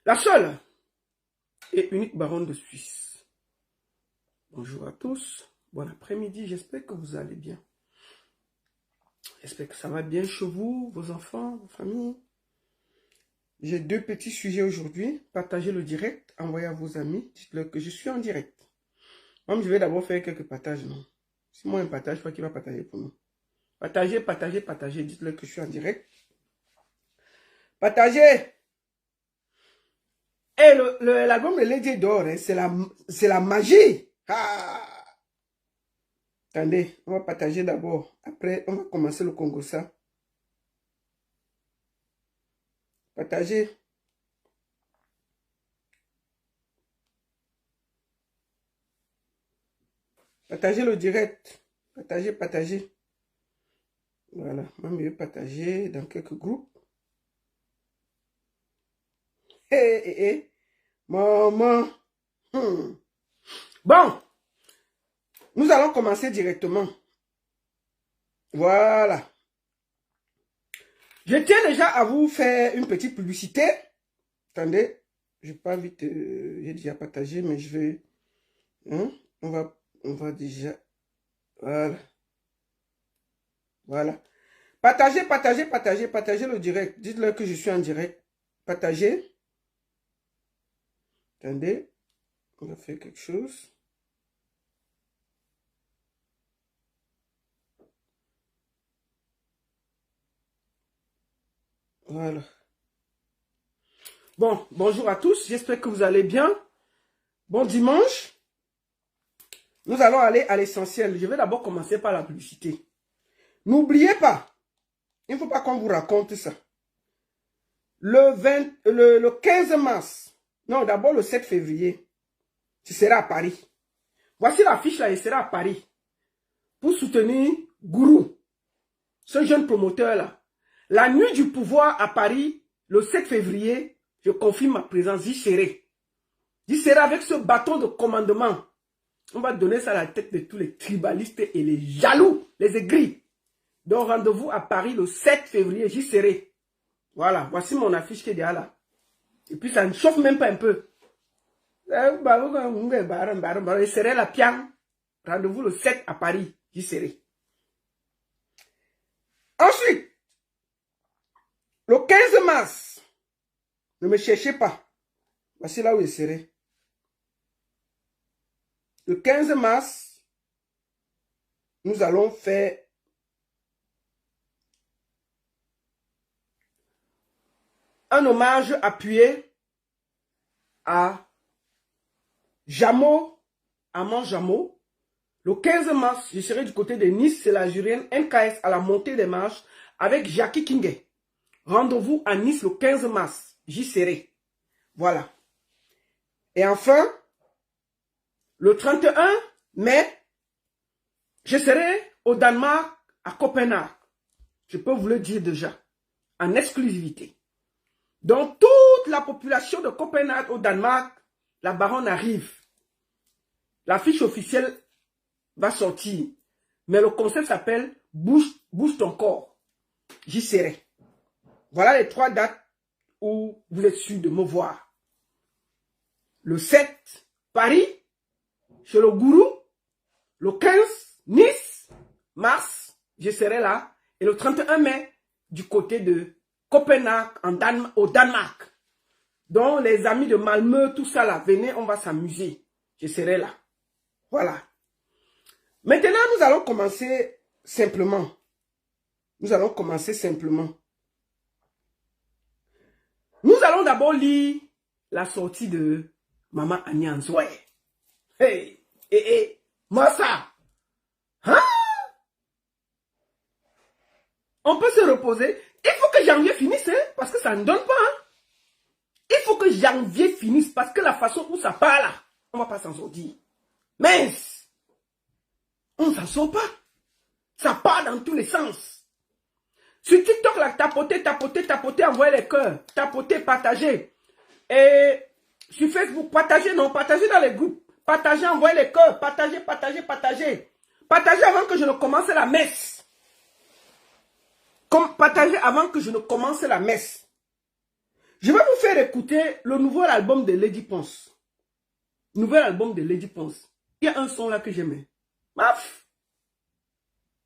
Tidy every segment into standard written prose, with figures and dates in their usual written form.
La seule et unique baronne de Suisse. Bonjour à tous, bon après-midi, j'espère que vous allez bien. J'espère que ça va bien chez vous, vos enfants, vos familles. J'ai deux petits sujets aujourd'hui. Partagez le direct, envoyez à vos amis, dites-leur que je suis en direct. Moi, je vais d'abord faire quelques partages, non? Si moi un partage, je crois qu'il va partager pour nous. Partagez, partagez, partagez, dites-leur que je suis en direct. Partagez! Et l'album de Lady d'or, hein, c'est la magie. Ah. Attendez, on va partager d'abord. Après, on va commencer le Congo-ça. Partagez. Partagez le direct. Partagez, partagez. Voilà, moi je vais partager dans quelques groupes. Hé. Maman. Bon. Nous allons commencer directement. Voilà. Je tiens déjà à vous faire une petite publicité. Attendez. Je n'ai pas vite. J'ai déjà partagé, mais je vais. Hein, on va déjà. Voilà. Voilà. Partagez, partagez, partagez, partagez le direct. Dites-leur que je suis en direct. Partagez. Attendez. On va faire quelque chose. Voilà. Bon, bonjour à tous. J'espère que vous allez bien. Bon dimanche. Nous allons aller à l'essentiel. Je vais d'abord commencer par la publicité. N'oubliez pas, il ne faut pas qu'on vous raconte ça. Le 15 mars, non, d'abord le 7 février, tu seras à Paris. Voici l'affiche là, il sera à Paris. Pour soutenir Gourou, ce jeune promoteur là. La nuit du pouvoir à Paris, le 7 février, je confirme ma présence, j'y serai. J'y serai avec ce bâton de commandement. On va donner ça à la tête de tous les tribalistes et les jaloux, les aigris. Donc rendez-vous à Paris le 7 février, j'y serai. Voilà, voici mon affiche qui est derrière là. Et puis ça ne chauffe même pas un peu. Je serai la pian. Rendez-vous le 7 à Paris, j'y serai. Ensuite, le 15 mars, ne me cherchez pas. Voici là où je serai. Le 15 mars, nous allons faire un hommage appuyé à Jameau, Amand Jameau. Le 15 mars, je serai du côté de Nice, c'est la Jurienne NKS à la montée des marches avec Jackie Kingé. Rendez-vous à Nice le 15 mars, j'y serai. Voilà. Et enfin, le 31 mai, je serai au Danemark, à Copenhague. Je peux vous le dire déjà, en exclusivité. Donc, toute la population de Copenhague au Danemark, la baronne arrive. L'affiche officielle va sortir. Mais le concept s'appelle Bouge ton corps. J'y serai. Voilà les 3 dates où vous êtes sûr de me voir. Le 7, Paris, chez le Gourou. Le 15, Nice, mars, je serai là. Et le 31 mai, du côté de Copenhague, au Danemark. Donc, les amis de Malmö, tout ça là, venez, on va s'amuser. Je serai là. Voilà. Maintenant, nous allons commencer simplement. Nous allons commencer simplement. Nous allons d'abord lire la sortie de Maman Agnès Nzoé. Hey, moi ça. Hein? On peut se reposer. Il faut que janvier finisse, hein, parce que ça ne donne pas. Hein. Il faut que janvier finisse, parce que la façon où ça part là, on ne va pas s'en sortir. Mince, on ne s'en sort pas. Ça part dans tous les sens. Sur TikTok, là, tapotez, envoyez les cœurs. Tapotez, partagez. Et sur Facebook, partagez dans les groupes. Partagez, envoyez les cœurs. Partagez. Partagez avant que je ne commence la messe. Partagez avant que je ne commence la messe. Je vais vous faire écouter le nouvel album de Lady Ponce. Nouvel album de Lady Ponce. Il y a un son là que j'aimais. Maf!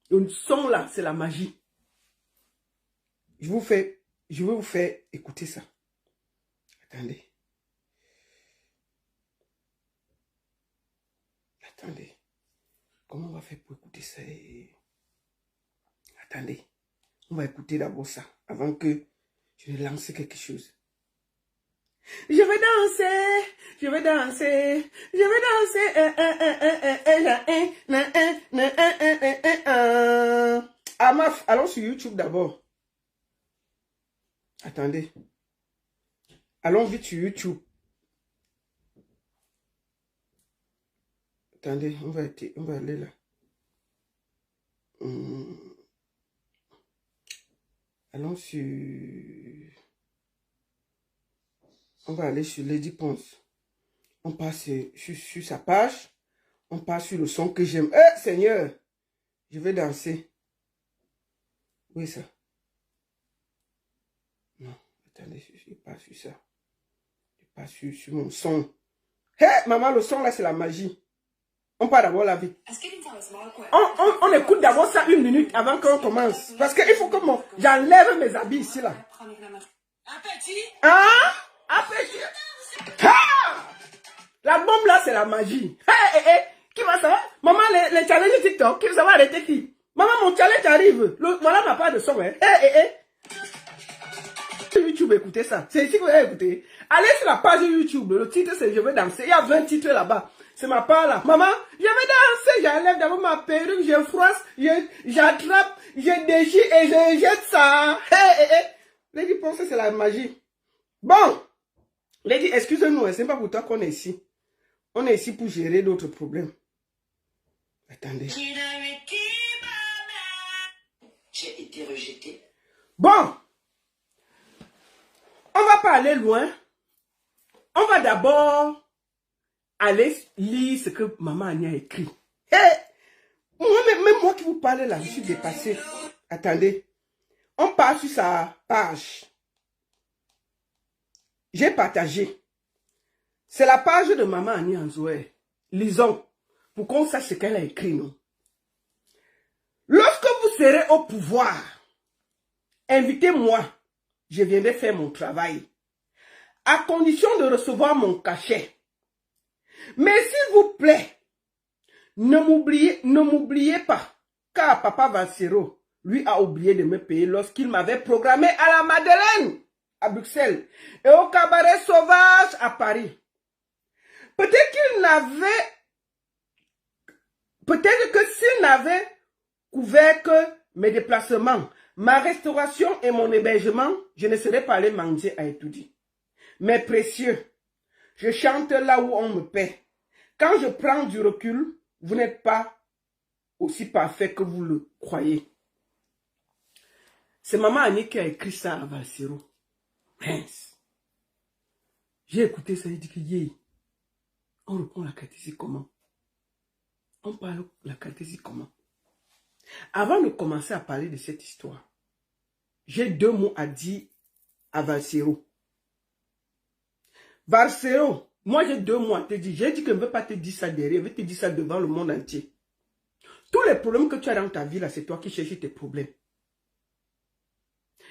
Le son là, c'est la magie. Je vais vous faire écouter ça. Attendez. Attendez. Comment on va faire pour écouter ça? Attendez. On va écouter d'abord ça avant que je ne lance quelque chose. Je vais danser, je vais danser, je vais danser. Amaf, allons sur YouTube d'abord. Attendez. Allons vite sur YouTube. Attendez, on va aller là. Allons sur... On va aller sur Lady Ponce. On passe sur sa page. On passe sur le son que j'aime. Eh, Seigneur! Je vais danser. Où est ça? Non, attendez, je passe sur ça. Je passe sur mon son. Hé, maman, le son là, c'est la magie. On part d'abord la vie. On écoute d'abord ça 1 minute avant qu'on commence. Parce qu'il faut que j'enlève mes habits ici là. Hein? La bombe là, c'est la magie. Qui va savoir? Maman, les challenges TikTok, qui va arrêter qui? Maman, mon challenge arrive. Voilà ma part de son. YouTube, écoutez ça. C'est ici que vous allez écouter. Allez sur la page YouTube. Le titre, c'est Je vais danser. Il y a 20 titres là-bas. C'est ma part là. Maman, je vais danser. J'enlève d'abord ma perruque, je froisse, j'attrape, je déchire et je jette ça. Lady Ponce, c'est la magie. Bon. Lady, excusez-nous, c'est pas pour toi qu'on est ici. On est ici pour gérer d'autres problèmes. Attendez. J'ai été rejetée. Bon. On va pas aller loin. On va d'abord aller lire ce que maman Ania a écrit. Même moi qui vous parle là, je suis dépassée. Attendez. On part sur sa page. J'ai partagé. C'est la page de maman Ania Nzoé. Lisons. Pour qu'on sache ce qu'elle a écrit, non? Lorsque vous serez au pouvoir, invitez-moi. Je viendrai faire mon travail. À condition de recevoir mon cachet. Mais s'il vous plaît, ne m'oubliez pas. Car Papa Vassero, lui, a oublié de me payer lorsqu'il m'avait programmé à la Madeleine, à Bruxelles, et au Cabaret Sauvage à Paris. Peut-être que s'il n'avait couvert que mes déplacements, ma restauration et mon hébergement, je ne serais pas allé manger à Etoudi. Mes précieux, je chante là où on me paie. Quand je prends du recul, vous n'êtes pas aussi parfait que vous le croyez. C'est maman Annie qui a écrit ça à Valsero. Mince. J'ai écouté ça, il dit que on reprend la catégorie comment? On parle la catégorie comment? Avant de commencer à parler de cette histoire, j'ai 2 mots à dire à Valsero. Valsero, moi j'ai 2 mots à te dire. J'ai dit que je ne veux pas te dire ça derrière, je vais te dire ça devant le monde entier. Tous les problèmes que tu as dans ta vie là, c'est toi qui cherches tes problèmes.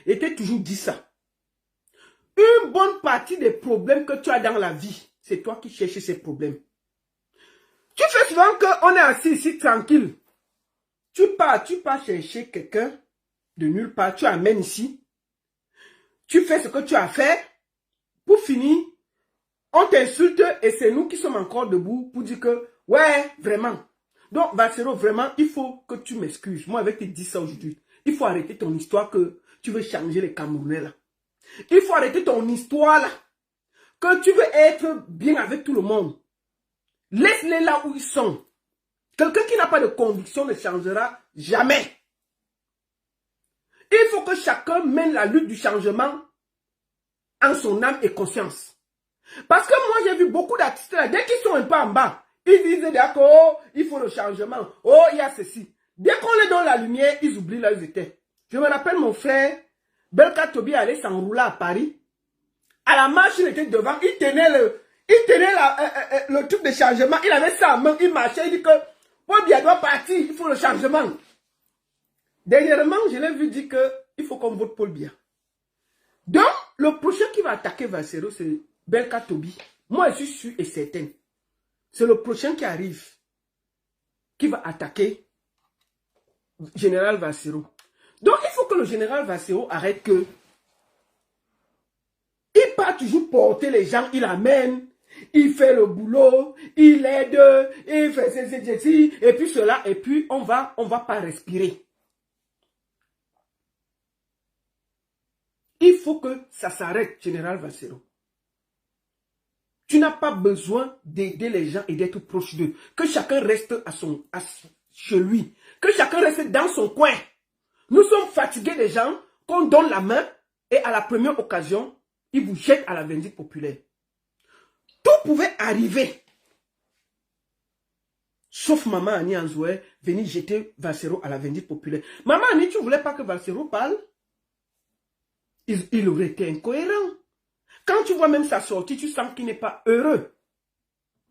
Et tu as toujours dit ça. Une bonne partie des problèmes que tu as dans la vie, c'est toi qui cherches ces problèmes. Tu fais souvent qu'on est assis ici tranquille. Tu pars chercher quelqu'un de nulle part, tu amènes ici. Tu fais ce que tu as fait. Pour finir, on t'insulte et c'est nous qui sommes encore debout pour dire que, ouais, vraiment. Donc, Valsero, vraiment, il faut que tu m'excuses. Moi, avec te dire ça aujourd'hui, il faut arrêter ton histoire que tu veux changer les Camerounais là. Il faut arrêter ton histoire là. Que tu veux être bien avec tout le monde. Laisse-les là où ils sont. Quelqu'un qui n'a pas de conviction ne changera jamais. Il faut que chacun mène la lutte du changement en son âme et conscience. Parce que moi, j'ai vu beaucoup d'artistes là, dès qu'ils sont un peu en bas, ils disent d'accord, il faut le changement. Oh, il y a ceci. Dès qu'on les donne la lumière, ils oublient là où ils étaient. Je me rappelle mon frère, Belka Tobi allait s'enrouler à Paris. À la marche, il était devant, il tenait le truc de changement. Il avait ça en main, il marchait, il dit que Paul Biya doit partir, il faut le changement. Dernièrement, je l'ai vu dire qu'il faut qu'on vote Paul Biya. Donc, le prochain qui va attaquer Vassero, c'est Belka Tobi. Moi, je suis sûr et certain. C'est le prochain qui arrive, qui va attaquer Général Vassero. Donc, il faut que le général Vassero arrête que il part toujours porter les gens, il amène, il fait le boulot, il aide, il fait ceci, et puis cela, et puis on va pas respirer. Il faut que ça s'arrête, général Vassero. Tu n'as pas besoin d'aider les gens et d'être proche d'eux. Que chacun reste chez lui. Que chacun reste dans son coin. Nous sommes fatigués des gens qu'on donne la main et à la première occasion, ils vous jettent à la vindicte populaire. Tout pouvait arriver. Sauf Maman Annie Anzoué venir jeter Vassero à la vindicte populaire. Maman Annie, tu ne voulais pas que Vassero parle? Il aurait été incohérent. Quand tu vois même sa sortie, tu sens qu'il n'est pas heureux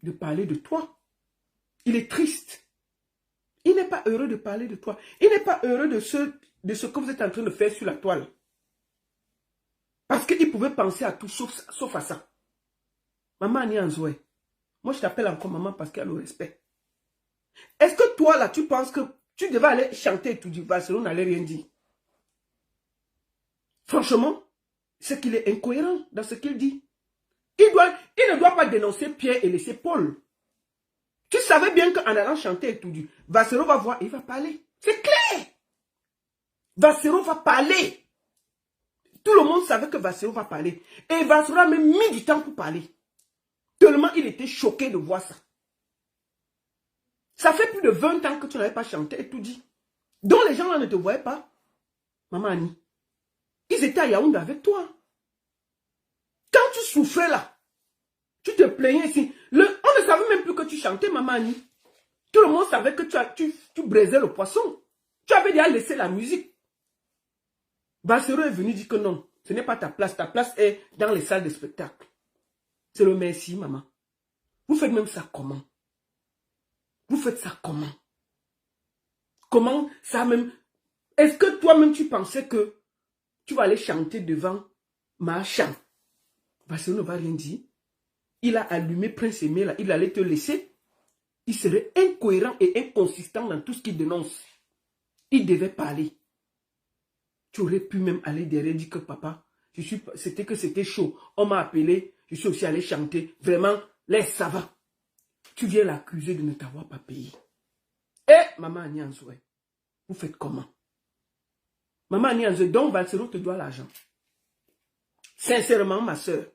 de parler de toi. Il est triste. Il n'est pas heureux de parler de toi. Il n'est pas heureux de ce que vous êtes en train de faire sur la toile. Parce qu'il pouvait penser à tout sauf à ça. Maman Annie Anzoué, moi je t'appelle encore maman parce qu'il y a le respect. Est-ce que toi là, tu penses que tu devais aller chanter et tout dire, Vassero n'allait rien dire? Franchement, c'est qu'il est incohérent dans ce qu'il dit. Il ne doit pas dénoncer Pierre et laisser Paul. Tu savais bien qu'en allant chanter et tout dire, Vassero va voir, il va parler. C'est clair. Vassero va parler. Tout le monde savait que Vassero va parler. Et Vassero a même mis du temps pour parler. Tellement il était choqué de voir ça. Ça fait plus de 20 ans que tu n'avais pas chanté et tout dit. Donc les gens là ne te voyaient pas. Maman Annie. Ils étaient à Yaoundé avec toi. Quand tu souffrais là, tu te plaignais ici. On ne savait même plus que tu chantais, Maman Annie. Tout le monde savait que tu braisais le poisson. Tu avais déjà laissé la musique. Vassero est venu dire que non, ce n'est pas ta place. Ta place est dans les salles de spectacle. C'est le merci, maman. Vous faites même ça comment? Vous faites ça comment? Comment ça même? Est-ce que toi-même tu pensais que tu vas aller chanter devant Marchand? Vassero ne va rien dire. Il a allumé Prince Aimé là, il allait te laisser. Il serait incohérent et inconsistant dans tout ce qu'il dénonce. Il devait parler. Tu aurais pu même aller derrière et dire que papa, c'était chaud. On m'a appelé, je suis aussi allé chanter. Vraiment, laisse, ça va. Tu viens l'accuser de ne t'avoir pas payé. Et Maman Annie Anzoué, vous faites comment? Maman Annie Anzoué, donc Vassero te doit l'argent. Sincèrement, ma soeur.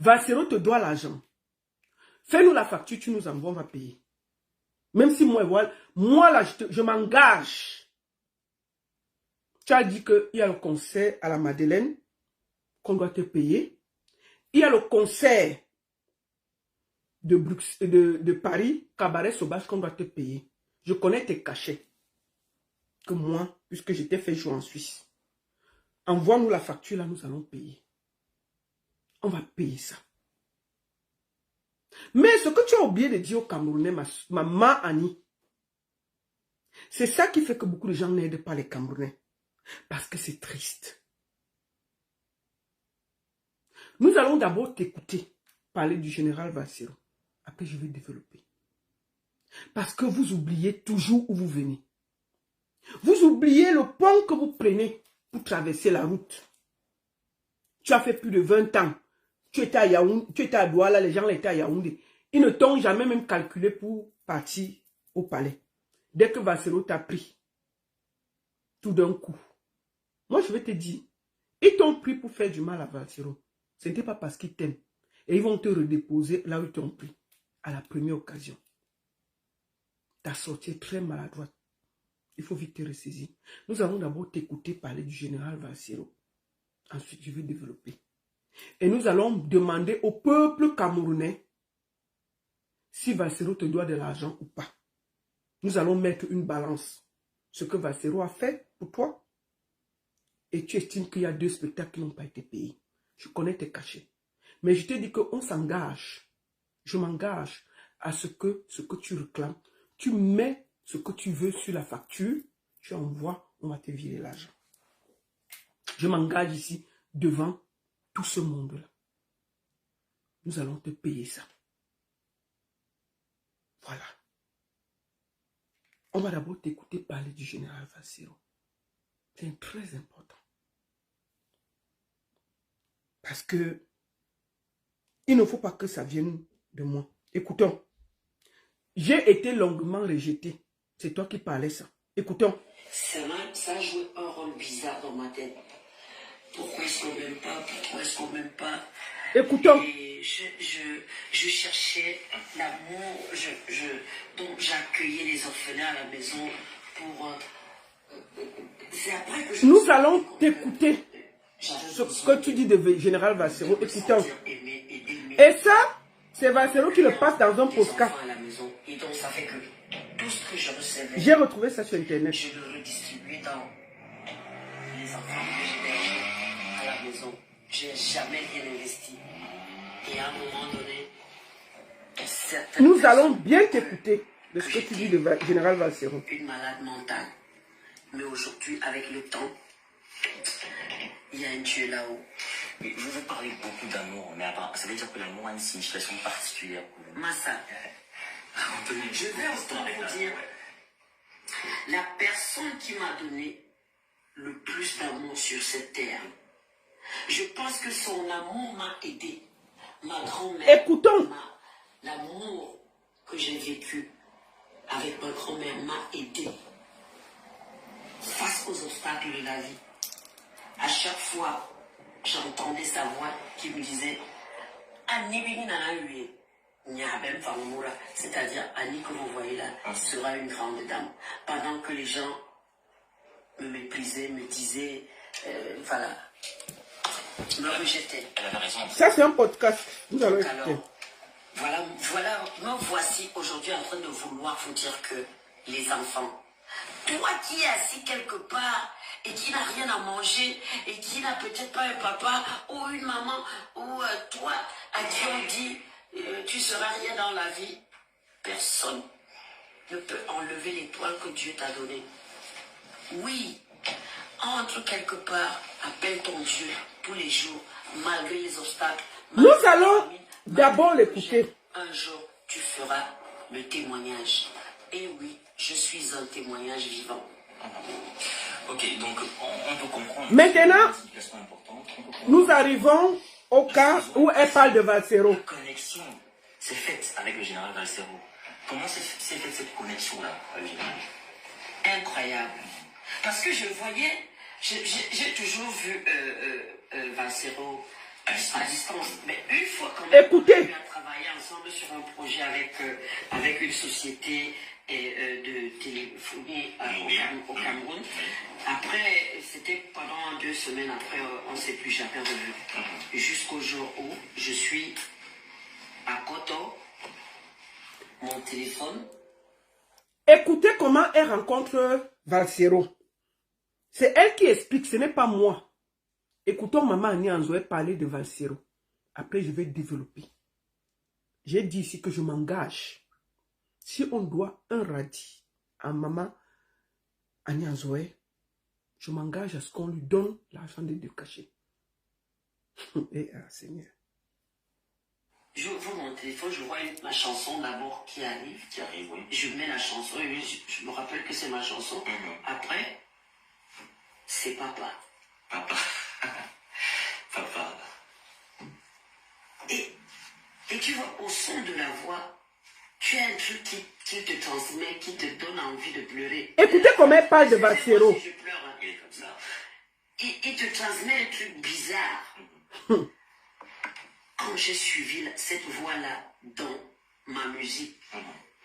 Vassero te doit l'argent. Fais-nous la facture, tu nous envoies, on va payer. Même si moi là, je m'engage. Tu as dit qu'il y a le concert à la Madeleine qu'on doit te payer. Il y a le concert de Paris, Cabaret Sauvage, qu'on doit te payer. Je connais tes cachets. Que moi, puisque j'étais fait jouer en Suisse. Envoie-nous la facture, là, nous allons payer. On va payer ça. Mais ce que tu as oublié de dire aux Camerounais, maman Annie, c'est ça qui fait que beaucoup de gens n'aident pas les Camerounais. Parce que c'est triste. Nous allons d'abord t'écouter parler du général Vassero. Après, je vais développer. Parce que vous oubliez toujours où vous venez. Vous oubliez le pont que vous prenez pour traverser la route. Tu as fait plus de 20 ans. Tu étais à Yaoundé, tu étais à Douala, les gens étaient à Yaoundé. Ils ne t'ont jamais même calculé pour partir au palais. Dès que Vassero t'a pris, tout d'un coup. Moi, je vais te dire, ils t'ont pris pour faire du mal à Vassero. Ce n'était pas parce qu'ils t'aiment. Et ils vont te redéposer là où ils t'ont pris, à la première occasion. Ta sortie est très maladroite. Il faut vite te ressaisir. Nous allons d'abord t'écouter parler du général Vassero. Ensuite, je vais développer. Et nous allons demander au peuple camerounais si Vassero te doit de l'argent ou pas. Nous allons mettre une balance. Ce que Vassero a fait pour toi. Et tu estimes qu'il y a 2 spectacles qui n'ont pas été payés. Je connais tes cachets. Mais je te dis qu'on s'engage. Je m'engage à ce que tu réclames. Tu mets ce que tu veux sur la facture. Tu envoies, on va te virer l'argent. Je m'engage ici devant tout ce monde-là. Nous allons te payer ça. Voilà. On va d'abord t'écouter parler du général Valsero. C'est très important. Parce que il ne faut pas que ça vienne de moi. Écoutons. J'ai été longuement rejeté. C'est toi qui parlais ça. Écoutons. Ça a joué un rôle bizarre dans ma tête. Pourquoi est-ce qu'on m'aime pas? Pourquoi est-ce qu'on m'aime pas? Écoutons. Et je cherchais l'amour. Donc j'accueillais les orphelins à la maison pour... c'est après que je... Nous allons t'écouter. Ce que tu dis de général Valsero. Écoutons. Et ça, c'est Valsero qui le passe dans un postcard. Et donc ça fait que tout ce que je recevais, j'ai retrouvé ça sur internet. Je le redistribuais dans les enfants que j'hébergeais à la maison. Je n'ai jamais rien investi. Et à un moment donné, nous allons bien t'écouter de ce que tu dis de général Valsero. Une malade mentale. Mais aujourd'hui, avec le temps, il y a un Dieu là-haut. Mais vous vous parlez beaucoup d'amour, mais ça veut dire que l'amour a une signification particulière. Massa, je vais autant vous dire, la personne qui m'a donné le plus d'amour sur cette terre, je pense que son amour m'a aidé. Ma grand-mère, écoutons, l'amour que j'ai vécu avec ma grand-mère m'a aidé face aux obstacles de la vie. À chaque fois, j'entendais sa voix qui me disait Annie c'est-à-dire Annie que vous voyez là sera une grande dame. Pendant que les gens me méprisaient, me disaient, voilà, me rejetaient. Ça c'est un podcast. Nous allons écouter. Alors, voilà, me voici aujourd'hui en train de vouloir vous dire que les enfants, toi qui es assis quelque part et qui n'a rien à manger et qui n'a peut-être pas un papa ou une maman ou toi à qui on dit tu seras rien dans la vie, personne ne peut enlever l'étoile que Dieu t'a donnée. Oui, entre quelque part, appelle ton Dieu tous les jours, malgré les obstacles. Nous allons d'abord l'écouter. Un jour, tu feras le témoignage. Et oui, je suis un témoignage vivant. Ok, donc on peut comprendre. Maintenant, nous arrivons au cas où elle parle de Valsero. La connexion s'est faite avec le général Valsero. Comment s'est faite cette connexion-là avec le général? Incroyable. Parce que je voyais, j'ai toujours vu Valsero à distance. Mais une fois qu'on a travaillé ensemble sur un projet avec une société de téléphonie au Cameroun. Après, c'était pendant 2 semaines après, on ne s'est plus jamais revu. Jusqu'au jour où je suis à Koto, mon téléphone. Écoutez comment elle rencontre Valsero. C'est elle qui explique, ce n'est pas moi. Écoutons maman Annie Anzoé parler de Valsero. Après, je vais développer. J'ai dit ici que je m'engage. Si on doit un radis à maman Annie Anzoé, je m'engage à ce qu'on lui donne l'argent des 2 cachets. Et Seigneur. J'ouvre mon téléphone, je vois ma chanson d'abord qui arrive. Oui. Je mets la chanson et je me rappelle que c'est ma chanson. Après, c'est papa. Papa. Papa. Et tu vois, au son de la voix, tu as un truc qui te transmet, qui te donne envie de pleurer. Écoutez comment elle parle de Valsero. Je pleure, hein. Il est comme ça. Il te transmet un truc bizarre. Quand j'ai suivi cette voix-là dans ma musique,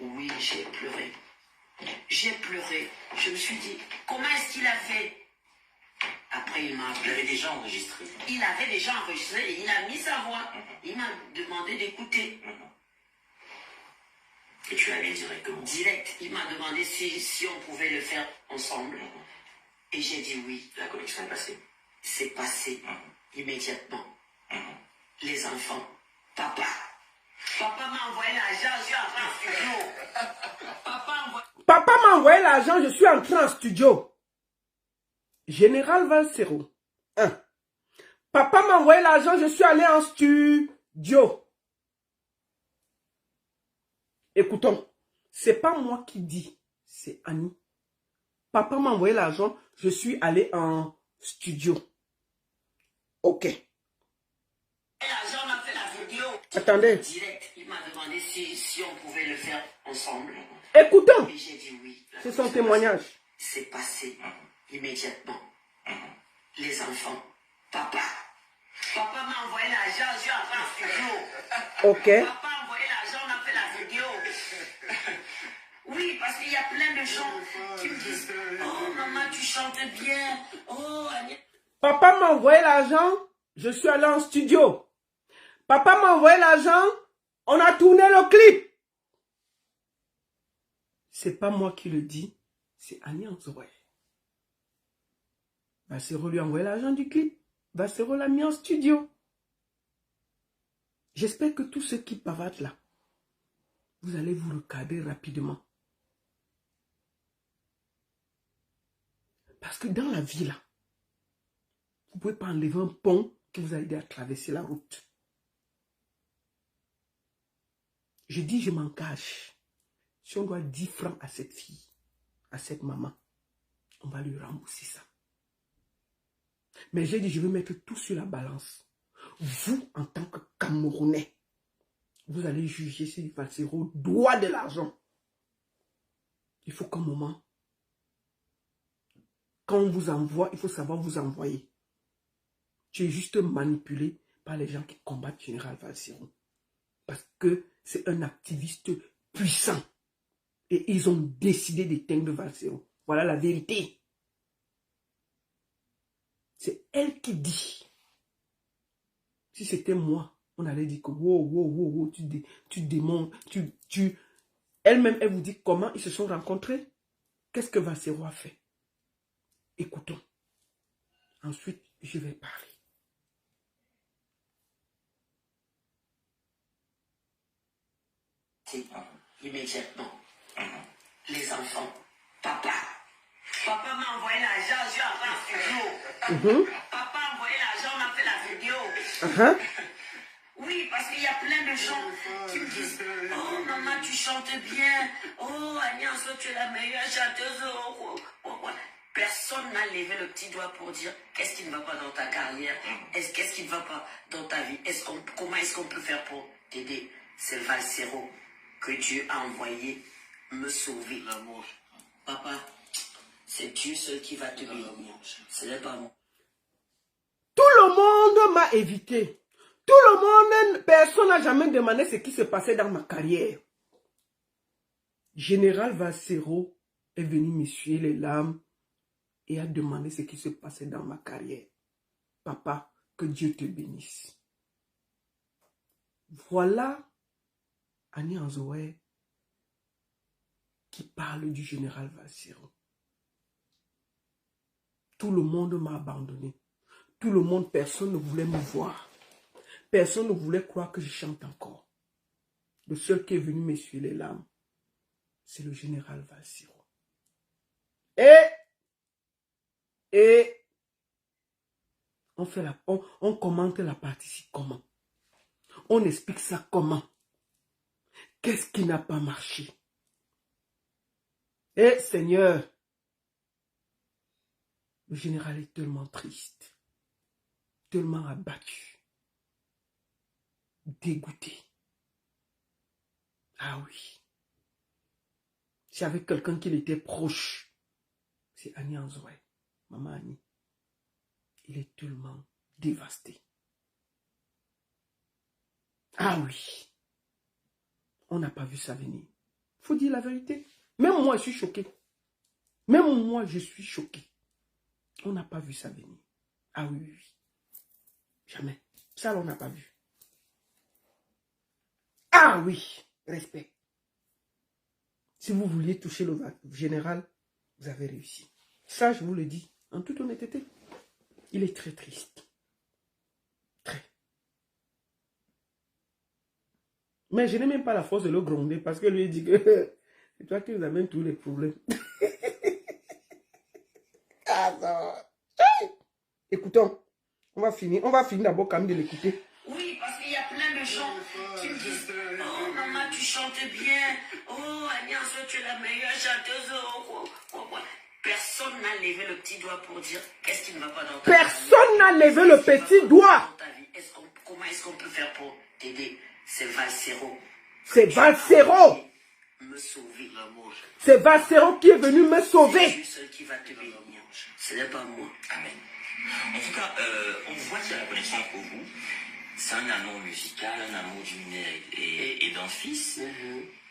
oui, j'ai pleuré. J'ai pleuré. Je me suis dit, comment est-ce qu'il a fait? Après, il avait déjà enregistré. Il avait déjà enregistré et il a mis sa voix. Il m'a demandé d'écouter. Et tu allais directement? Direct. Il m'a demandé si on pouvait le faire ensemble. Et j'ai dit oui. La connexion est passée? C'est passé immédiatement. Les enfants, papa. Papa m'a envoyé l'argent, je suis en train de studio. Papa m'a envoyé l'argent, je suis entré en studio. Général Valsero. 1. Papa m'a envoyé l'argent, je suis allé en studio. Écoutons, c'est pas moi qui dis, c'est Annie. Papa m'a envoyé l'argent, je suis allé en studio. Ok. L'argent, on a fait la vidéo. Attendez. Direct, il m'a demandé si on pouvait le faire ensemble. Écoutons. Et j'ai dit oui. C'est son témoignage. C'est passé immédiatement. Les enfants, papa. Papa m'a envoyé l'argent, je suis en train de studio. Ok. Papa a envoyé l'argent, on a fait la vidéo. Oui, parce qu'il y a plein de gens qui me disent, oh maman, tu chantes bien. Oh, Agnès. Papa m'a envoyé l'argent, je suis allé en studio. Papa m'a envoyé l'argent, on a tourné le clip. C'est pas moi qui le dis, c'est Annie Anzoé. Valsero lui a envoyé l'argent du clip. Valsero l'a mis en studio. J'espère que tous ceux qui pavardent là, vous allez vous recadrer rapidement. Parce que dans la vie là, vous ne pouvez pas enlever un pont qui vous a aidé à traverser la route. Je dis, je m'engage. Si on doit 10 francs à cette fille, à cette maman, on va lui rembourser ça. Mais j'ai dit, je vais mettre tout sur la balance. Vous, en tant que Camerounais, vous allez juger si Valsero doit de l'argent. Il faut qu'un moment, quand on vous envoie, il faut savoir vous envoyer. Tu es juste manipulé par les gens qui combattent Général Valsero. Parce que c'est un activiste puissant. Et ils ont décidé d'éteindre Valsero. Voilà la vérité. C'est elle qui dit. Si c'était moi, on allait dire que wow, tu démontes, Elle-même, elle vous dit comment ils se sont rencontrés. Qu'est-ce que Valsero a fait? Écoutons. Ensuite, je vais parler. Immédiatement. Les enfants, papa. Papa m'a envoyé l'argent, je suis en train de studio. Papa a envoyé l'argent, on a fait la vidéo. Oui, parce qu'il y a plein de gens qui me disent, oh maman, tu chantes bien. Oh Agnès, tu es la meilleure chanteuse. Personne n'a levé le petit doigt pour dire qu'est-ce qui ne va pas dans ta carrière, qu'est-ce qui ne va pas dans ta vie, comment est-ce qu'on peut faire pour t'aider. C'est Valsero que Dieu a envoyé me sauver. L'amour. Papa, c'est Dieu seul qui va te bénir. Ce n'est pas moi. Tout le monde m'a évité. Tout le monde, personne n'a jamais demandé ce qui se passait dans ma carrière. Général Valsero est venu m'essuyer les larmes et a demandé ce qui se passait dans ma carrière. Papa, que Dieu te bénisse. Voilà Annie Anzoé qui parle du général Valsero. Tout le monde m'a abandonné. Tout le monde, personne ne voulait me voir. Personne ne voulait croire que je chante encore. Le seul qui est venu m'essuyer les larmes, c'est le général Valsero. Et on commente la partie comment. On explique ça comment. Qu'est-ce qui n'a pas marché? Seigneur, le général est tellement triste, tellement abattu, dégoûté. Ah oui. C'est avec quelqu'un qui était proche. C'est Annie Anzoé, maman Annie. Il est tellement dévasté. Ah oui. On n'a pas vu ça venir. Il faut dire la vérité. Même moi, je suis choqué. Même moi, je suis choqué. On n'a pas vu ça venir. Ah oui, oui, oui. Jamais. Ça, on n'a pas vu. Ah oui. Respect. Si vous vouliez toucher le général, vous avez réussi. Ça, je vous le dis en toute honnêteté. Il est très triste. Très. Mais je n'ai même pas la force de le gronder parce que lui dit que c'est toi qui nous amènes tous les problèmes. Ah non. Écoutons, on va finir d'abord quand même de l'écouter. Oui, parce qu'il y a plein de gens qui me disent oh maman, tu chantes bien. Oh Agnès, tu es la meilleure chanteuse. Personne n'a levé le petit doigt pour dire qu'est-ce qui ne va pas dans ta vie. Personne n'a levé le petit doigt. Comment est-ce qu'on peut faire pour t'aider? C'est Valsero. C'est Valsero. Me sauver. C'est Valsero qui est venu me sauver. C'est seul qui va te bénir. Ce n'est pas moi. Amen. En tout cas, on voit qu'il y a la connexion entre vous. C'est un amour musical, un amour d'une mère et d'un fils.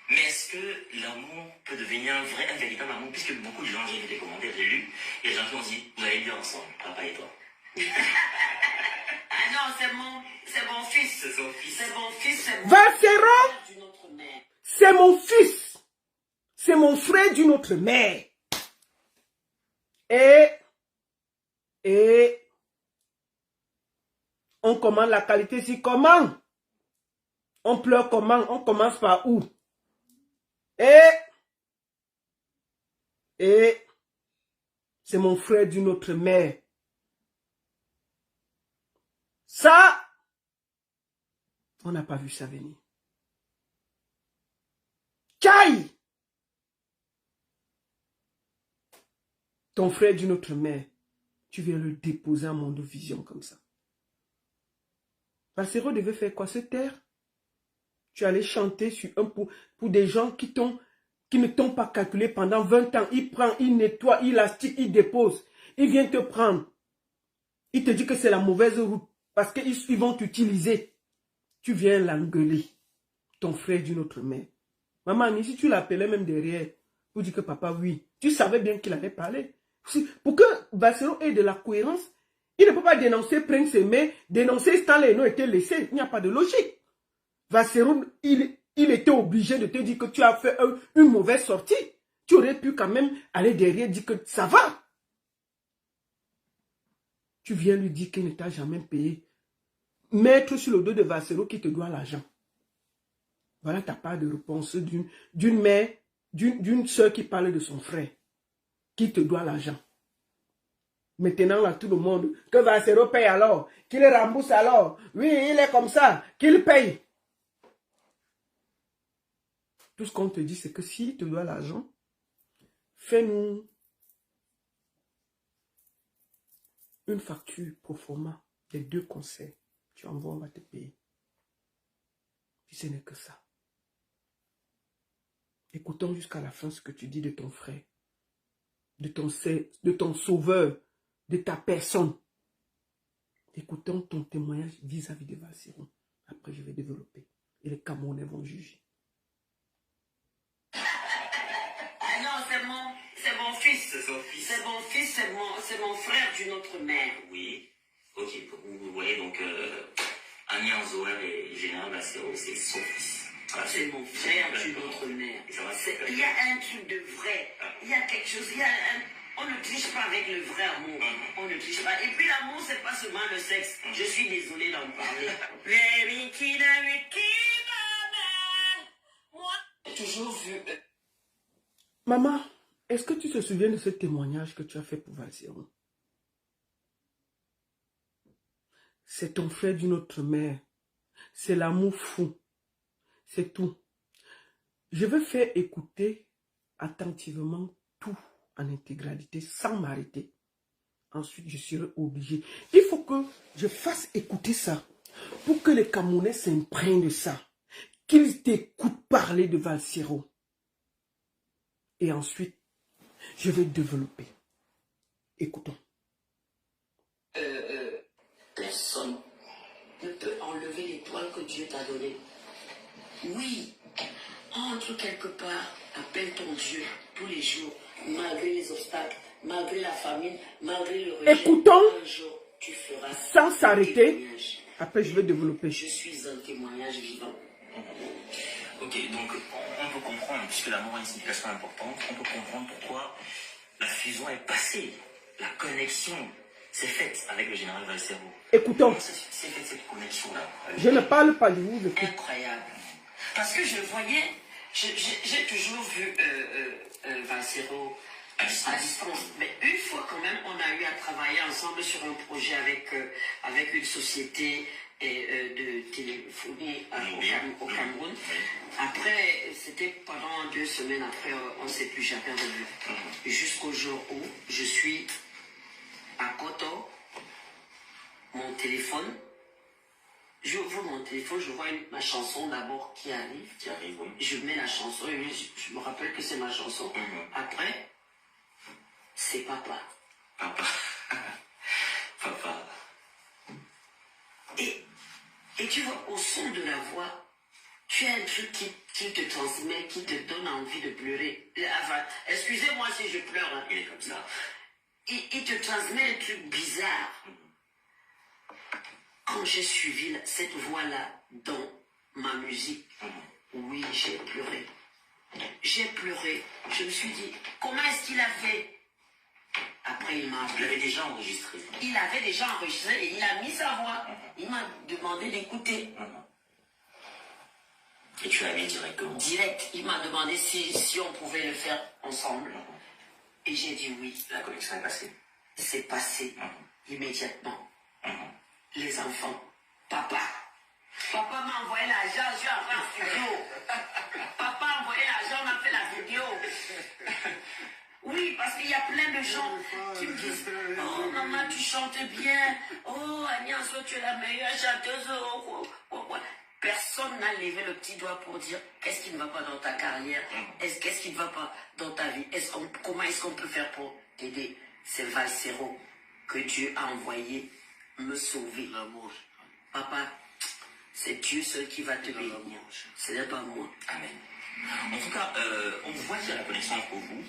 Mais est-ce que l'amour peut devenir un véritable amour? Puisque beaucoup de gens, j'ai vu des commentaires, j'ai lu, et les gens qui ont dit, vous allez bien ensemble, papa et toi. Ah non, c'est mon fils. C'est son fils. C'est mon fils, c'est mon Valsero, frère d'une autre mère. c'est mon fils. C'est mon frère d'une autre mère. Et on commande la qualité si comment? On pleure comment? On commence par où? Et c'est mon frère d'une autre mère. Ça, on n'a pas vu ça venir. Tchaï! Ton frère d'une autre mère, tu viens le déposer à Monde Vision comme ça. Valsero devait faire quoi? Se taire? Tu allais chanter sur pour des gens qui ne t'ont pas calculé pendant 20 ans. Il prend, il nettoie, il astique, il dépose. Il vient te prendre. Il te dit que c'est la mauvaise route parce qu'ils vont t'utiliser. Tu viens l'engueuler. Ton frère d'une autre mère. Maman, si tu l'appelais même derrière pour dire que papa, oui, tu savais bien qu'il allait parler. Pour que Valsero ait de la cohérence, il ne peut pas dénoncer Prince Aimé, dénoncer Stanley non était laissé. Il n'y a pas de logique. Valsero, il était obligé de te dire que tu as fait une mauvaise sortie. Tu aurais pu quand même aller derrière et dire que ça va. Tu viens lui dire qu'il ne t'a jamais payé. Mettre sur le dos de Valsero qui te doit l'argent. Voilà ta part de réponse d'une mère, d'une soeur qui parle de son frère, qui te doit l'argent. Maintenant, là, tout le monde, que Valsero paye alors, qu'il rembourse alors. Oui, il est comme ça, qu'il paye. Tout ce qu'on te dit, c'est que s'il te doit l'argent, fais-nous une facture pro forma des 2 concerts. Tu envoies, on va te payer. Si ce n'est que ça. Écoutons jusqu'à la fin ce que tu dis de ton frère, de ton sauveur, de ta personne. Écoutons ton témoignage vis-à-vis de Valsero. Après, je vais développer. Et les Camerounais vont juger. Ah non, c'est mon fils. C'est son fils. C'est mon fils, c'est mon frère d'une autre mère. Oui. Ok, vous voyez donc Agnès Zoé et Général Valsero, c'est son fils. Voilà, C'est mon frère d'une autre mère. Il y a un truc de vrai. Il y a quelque chose. On ne triche pas avec le vrai amour. On ne triche pas. Et puis l'amour, c'est pas seulement le sexe. Je suis désolée d'en parler. Moi, j'ai toujours vu. Maman, est-ce que tu te souviens de ce témoignage que tu as fait pour Valsero? C'est ton frère d'une autre mère. C'est l'amour fou. C'est tout. Je veux faire écouter attentivement tout en intégralité sans m'arrêter. Ensuite, je serai obligé. Il faut que je fasse écouter ça pour que les Camerounais s'imprègnent de ça. Qu'ils t'écoutent parler de Valsero. Et ensuite, je vais développer. Écoutons. Personne ne peut enlever l'étoile que Dieu t'a donnée. Oui, entre quelque part, appelle ton Dieu tous les jours, malgré les obstacles, malgré la famine, malgré le rejet. Écoutons, un jour, tu feras sans s'arrêter. témoignage. Après, je vais développer. Je suis un témoignage vivant. Ok, donc on peut comprendre, puisque l'amour a une signification importante, on peut comprendre pourquoi la fusion est passée, la connexion s'est faite avec le général Valsero. Écoutons. Comment s'est faite cette connexion-là? Je ne parle pas de vous. Incroyable. Parce que je voyais, j'ai toujours vu Valsero à distance. Mais une fois quand même, on a eu à travailler ensemble sur un projet avec une société de téléphonie au Cameroun. Après, c'était pendant 2 semaines après, on ne s'est plus jamais revu. Jusqu'au jour où je suis à Koto, mon téléphone. J'ouvre mon téléphone, je vois ma chanson d'abord qui arrive. Oui. Je mets la chanson et je me rappelle que c'est ma chanson. Après, c'est papa. Papa. Papa. Et tu vois, au son de la voix, tu as un truc qui te transmet, qui te donne envie de pleurer. Enfin, excusez-moi si je pleure. Hein. Il est comme ça. Il te transmet un truc bizarre. Quand j'ai suivi cette voix-là dans ma musique, oui, j'ai pleuré. J'ai pleuré. Je me suis dit, comment est-ce qu'il a fait? Après, il m'a appelé. Il avait déjà enregistré. Il avait déjà enregistré et il a mis sa voix. Il m'a demandé d'écouter. Et tu l'as mis directement? Direct. Il m'a demandé si on pouvait le faire ensemble. Et j'ai dit oui. La connexion est passée. C'est passé immédiatement. Les enfants. Papa m'a envoyé l'argent, je suis entré en studio. Papa a envoyé l'argent, on a fait la vidéo. Oui, parce qu'il y a plein de gens qui me disent, oh maman, tu chantes bien. Oh Agnès, tu es la meilleure chanteuse. Personne n'a levé le petit doigt pour dire qu'est-ce qui ne va pas dans ta carrière, qu'est-ce qui ne va pas dans ta vie, comment est-ce qu'on peut faire pour t'aider. C'est Valsero que Dieu a envoyé me sauver. L'amour. Papa, c'est Dieu seul qui va te bénir. Ce n'est pas moi. Amen. En tout cas, on voit qu'il y a la connexion entre vous.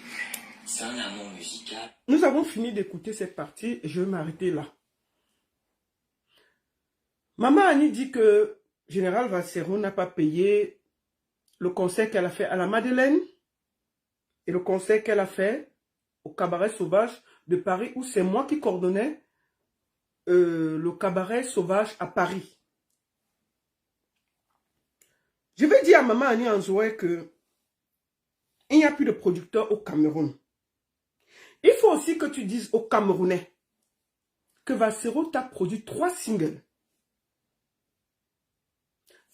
C'est un amour musical. Nous avons fini d'écouter cette partie et je vais m'arrêter là. Maman Annie dit que Général Valsero n'a pas payé le concert qu'elle a fait à la Madeleine et le concert qu'elle a fait au Cabaret Sauvage de Paris où c'est moi qui coordonnais le Cabaret Sauvage à Paris. Je vais dire à Maman Annie Anzoué que il n'y a plus de producteurs au Cameroun. Il faut aussi que tu dises aux Camerounais que Valsero t'a produit 3 singles.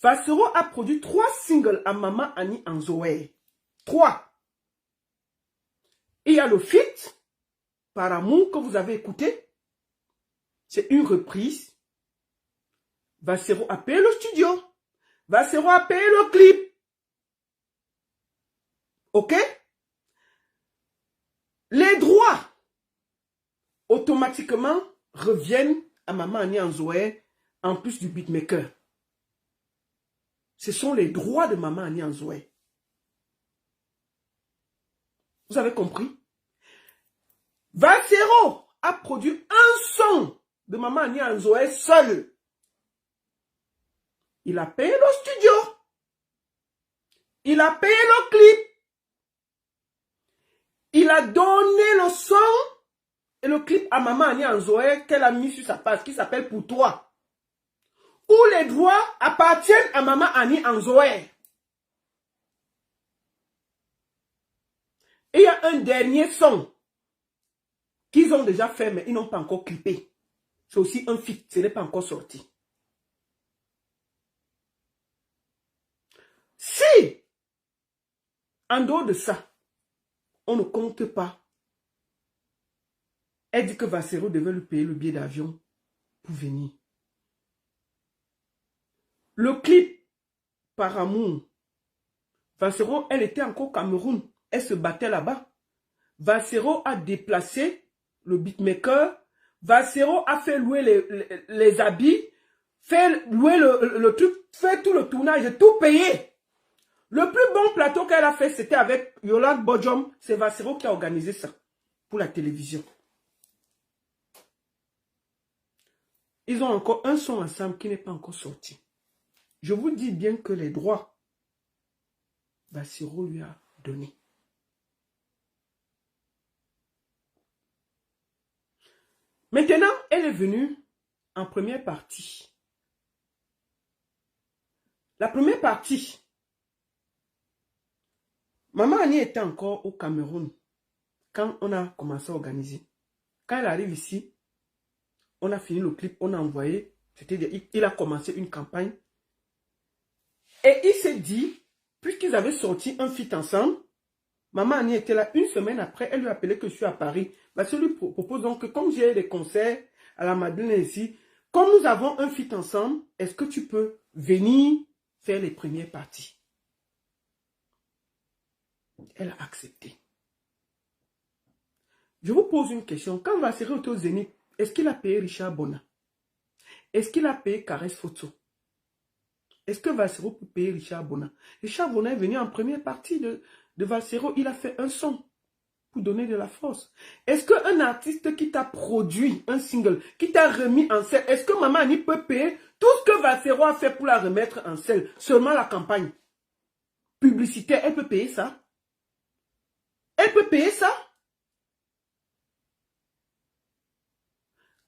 Valsero a produit 3 singles à Maman Annie Anzoué. 3. Il y a le feat Par amour que vous avez écouté. C'est une reprise. Valsero a payé le studio. Valsero a payé le clip. Ok? Les droits automatiquement reviennent à Maman Annie Anzoué en plus du beatmaker. Ce sont les droits de Maman Annie Anzoué. Vous avez compris? Valsero a produit un son de Maman Annie Anzoué seul. Il a payé le studio. Il a payé le clip. Il a donné le son et le clip à Maman Annie Anzoué qu'elle a mis sur sa page qui s'appelle Pour toi. Où les droits appartiennent à Maman Annie Anzoué. Et il y a un dernier son qu'ils ont déjà fait mais ils n'ont pas encore clippé. C'est aussi un feat, ce n'est pas encore sorti. Si, en dehors de ça, on ne compte pas, elle dit que Valsero devait lui payer le billet d'avion pour venir. Le clip Par amour, Valsero, elle était encore au Cameroun. Elle se battait là-bas. Valsero a déplacé le beatmaker. Valsero a fait louer les habits, fait louer le truc, fait tout le tournage, et tout payé. Le plus bon plateau qu'elle a fait, c'était avec Yolande Bodjom. C'est Valsero qui a organisé ça pour la télévision. Ils ont encore un son ensemble qui n'est pas encore sorti. Je vous dis bien que les droits, Valsero lui a donné. Maintenant, elle est venue en première partie. La première partie, Maman Annie était encore au Cameroun quand on a commencé à organiser. Quand elle arrive ici, on a fini le clip, on a envoyé. Il a commencé une campagne. Et il s'est dit, puisqu'ils avaient sorti un feat ensemble, Maman Annie était là. Une semaine après, elle lui a appelé que je suis à Paris. Je lui propose donc que comme j'ai des concerts à la Madeleine ici, comme nous avons un feat ensemble, est-ce que tu peux venir faire les premières parties? Elle a accepté. Je vous pose une question. Quand Valsero était au Zénith, est-ce qu'il a payé Richard Bona? Est-ce qu'il a payé Caresse Photo? Est-ce que Valsero peut payer Richard Bona? Richard Bona est venu en première partie de Valsero. Il a fait un son pour donner de la force. Est-ce qu'un artiste qui t'a produit un single, qui t'a remis en scène, est-ce que Maman Annie peut payer tout ce que Valsero a fait pour la remettre en scène? Seulement la campagne publicitaire, elle peut payer ça? Elle peut payer ça?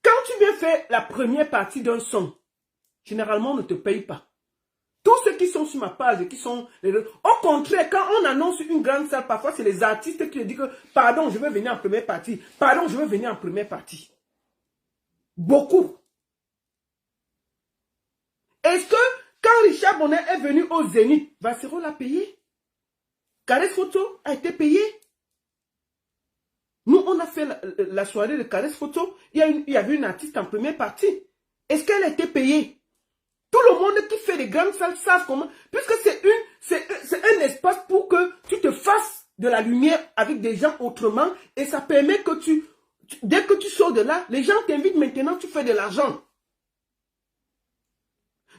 Quand tu viens faire la première partie d'un son, généralement, on ne te paye pas. Tous ceux qui sont sur ma page, qui sont... Au contraire, quand on annonce une grande salle, parfois, c'est les artistes qui disent que « Pardon, je veux venir en première partie. Pardon, je veux venir en première partie. » Beaucoup. Est-ce que quand Richard Bonnet est venu au Zénith, Valsero l'a payé? Caresse Photo a été payé? Nous, on a fait la soirée de Caresse Photo. Il y avait une artiste en première partie. Est-ce qu'elle a été payée? Tout le monde qui fait des grandes salles savent comment. Puisque c'est un espace pour que tu te fasses de la lumière avec des gens autrement. Et ça permet que dès que tu sors de là, les gens t'invitent maintenant, tu fais de l'argent.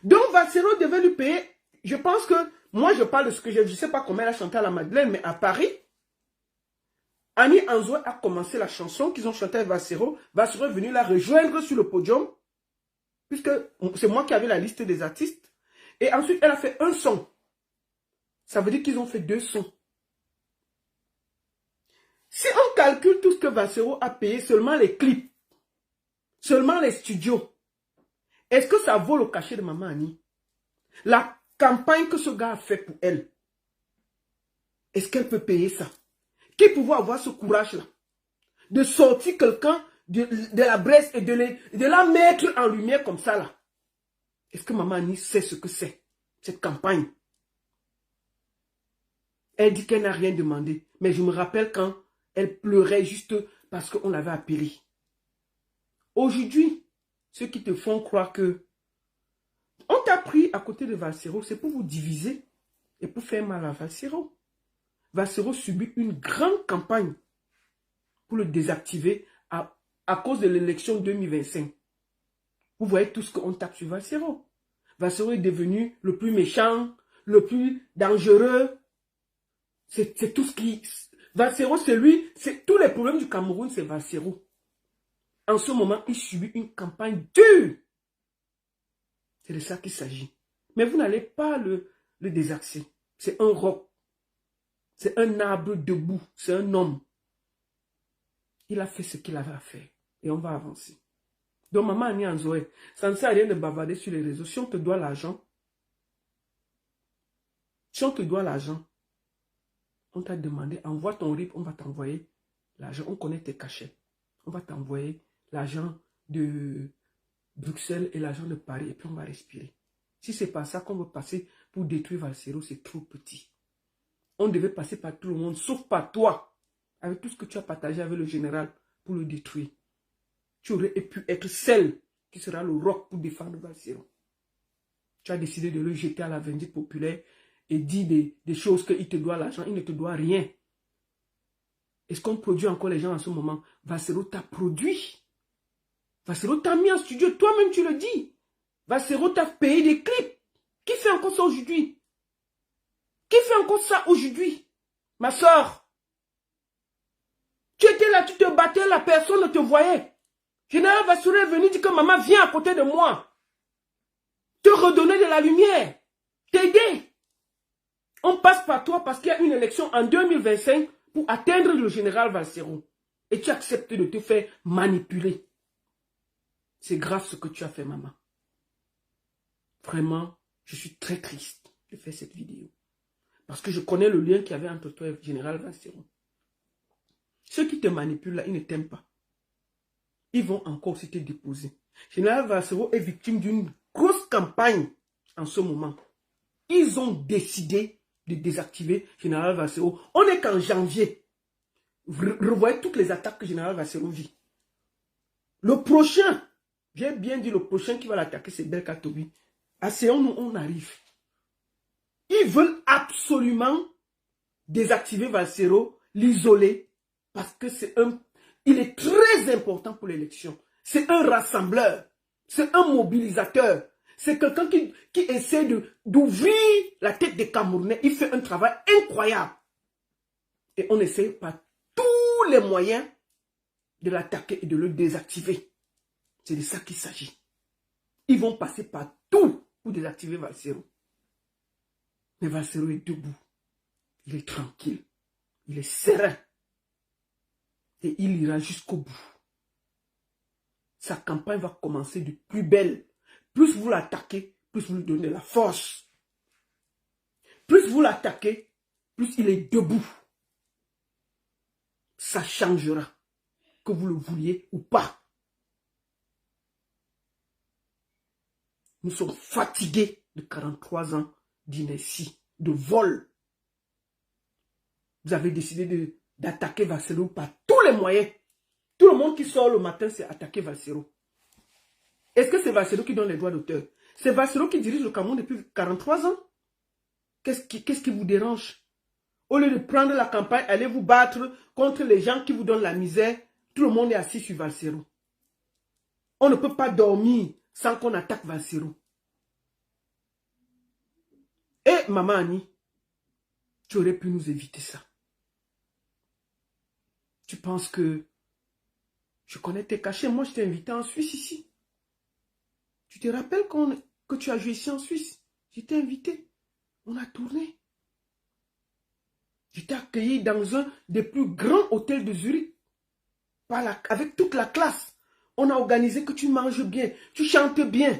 Donc, Valsero devait lui payer. Je pense que, moi je parle de ce que je ne sais pas comment elle a chanté à la Madeleine, mais à Paris, Annie Anzoé a commencé la chanson qu'ils ont chantée avec Valsero. Valsero est venu la rejoindre sur le podium. Puisque c'est moi qui avais la liste des artistes. Et ensuite, elle a fait un son. Ça veut dire qu'ils ont fait 2 sons. Si on calcule tout ce que Valsero a payé, seulement les clips, seulement les studios, est-ce que ça vaut le cachet de Maman Annie? La campagne que ce gars a fait pour elle, est-ce qu'elle peut payer ça? Qui pouvait avoir ce courage-là? De sortir quelqu'un de la Bresse et de la mettre en lumière comme ça là. Est-ce que Maman Annie sait ce que c'est, cette campagne? Elle dit qu'elle n'a rien demandé. Mais je me rappelle quand elle pleurait juste parce qu'on l'avait appelée. Aujourd'hui, ceux qui te font croire que on t'a pris à côté de Valsero, c'est pour vous diviser et pour faire mal à Valsero. Valsero subit une grande campagne pour le désactiver à cause de l'élection 2025. Vous voyez tout ce qu'on tape sur Valsero. Valsero est devenu le plus méchant, le plus dangereux. C'est tout ce qui... Valsero, c'est lui, tous les problèmes du Cameroun, c'est Valsero. En ce moment, il subit une campagne dure. C'est de ça qu'il s'agit. Mais vous n'allez pas le désaxer. C'est un roc. C'est un arbre debout. C'est un homme. Il a fait ce qu'il avait à faire. Et on va avancer. Donc, Maman Annie Anzoé, ça ne sert à rien de bavarder sur les réseaux. Si on te doit l'argent, on t'a demandé, envoie ton RIP, on va t'envoyer l'argent. On connaît tes cachets. On va t'envoyer l'argent de Bruxelles et l'argent de Paris. Et puis on va respirer. Si c'est pas ça qu'on veut passer pour détruire Valsero, c'est trop petit. On devait passer par tout le monde, sauf par toi. Avec tout ce que tu as partagé avec le général pour le détruire. Tu aurais pu être celle qui sera le roc pour défendre Valsero. Tu as décidé de le jeter à la vindicte populaire et dire des choses qu'il te doit l'argent. Il ne te doit rien. Est-ce qu'on produit encore les gens en ce moment? Valsero t'a produit. Valsero t'a mis en studio. Toi-même, tu le dis. Valsero t'a payé des clips. Qui fait encore ça aujourd'hui? Qui fait encore ça aujourd'hui? Ma soeur. Tu étais là, tu te battais, la personne ne te voyait. Général Valsero est venu dire que maman vient à côté de moi. Te redonner de la lumière. T'aider. On passe par toi parce qu'il y a une élection en 2025 pour atteindre le général Valsero. Et tu acceptes de te faire manipuler. C'est grave ce que tu as fait, maman. Vraiment, je suis très triste de faire cette vidéo. Parce que je connais le lien qu'il y avait entre toi et le général Vassero. Ceux qui te manipulent là, ils ne t'aiment pas. Ils vont encore aussi te déposer. Général Vassero est victime d'une grosse campagne en ce moment. Ils ont décidé de désactiver Général Vassero. On n'est qu'en janvier. Revoyez toutes les attaques que Général Vassero vit. Le prochain, j'ai bien dit le prochain qui va l'attaquer, c'est Belka Tobi. À Séon, nous, on arrive. Ils veulent absolument désactiver Vassero, l'isoler, parce que il est très important pour l'élection. C'est un rassembleur, c'est un mobilisateur, c'est quelqu'un qui essaie d'ouvrir la tête des Camerounais. Il fait un travail incroyable. Et on essaie par tous les moyens de l'attaquer et de le désactiver. C'est de ça qu'il s'agit. Ils vont passer par tout pour désactiver Vassero. Mais Vassero est debout. Il est tranquille. Il est serein. Et il ira jusqu'au bout. Sa campagne va commencer de plus belle. Plus vous l'attaquez, plus vous lui donnez la force. Plus vous l'attaquez, plus il est debout. Ça changera. Que vous le vouliez ou pas. Nous sommes fatigués de 43 ans d'inertie, de vol. Vous avez décidé d'attaquer Vassero par tous les moyens. Tout le monde qui sort le matin, c'est attaquer Vassero. Est-ce que c'est Vassero qui donne les droits d'auteur? C'est Vassero qui dirige le Cameroun depuis 43 ans. Qu'est-ce qui vous dérange? Au lieu de prendre la campagne, allez vous battre contre les gens qui vous donnent la misère. Tout le monde est assis sur Vassero. On ne peut pas dormir sans qu'on attaque Vassero. Et Maman Annie, tu aurais pu nous éviter ça. Tu penses que je connais tes cachets? Moi, je t'ai invité en Suisse ici. Tu te rappelles que tu as joué ici en Suisse? Je t'ai invité. On a tourné. Je t'ai accueilli dans un des plus grands hôtels de Zurich. Avec toute la classe. On a organisé que tu manges bien, tu chantes bien.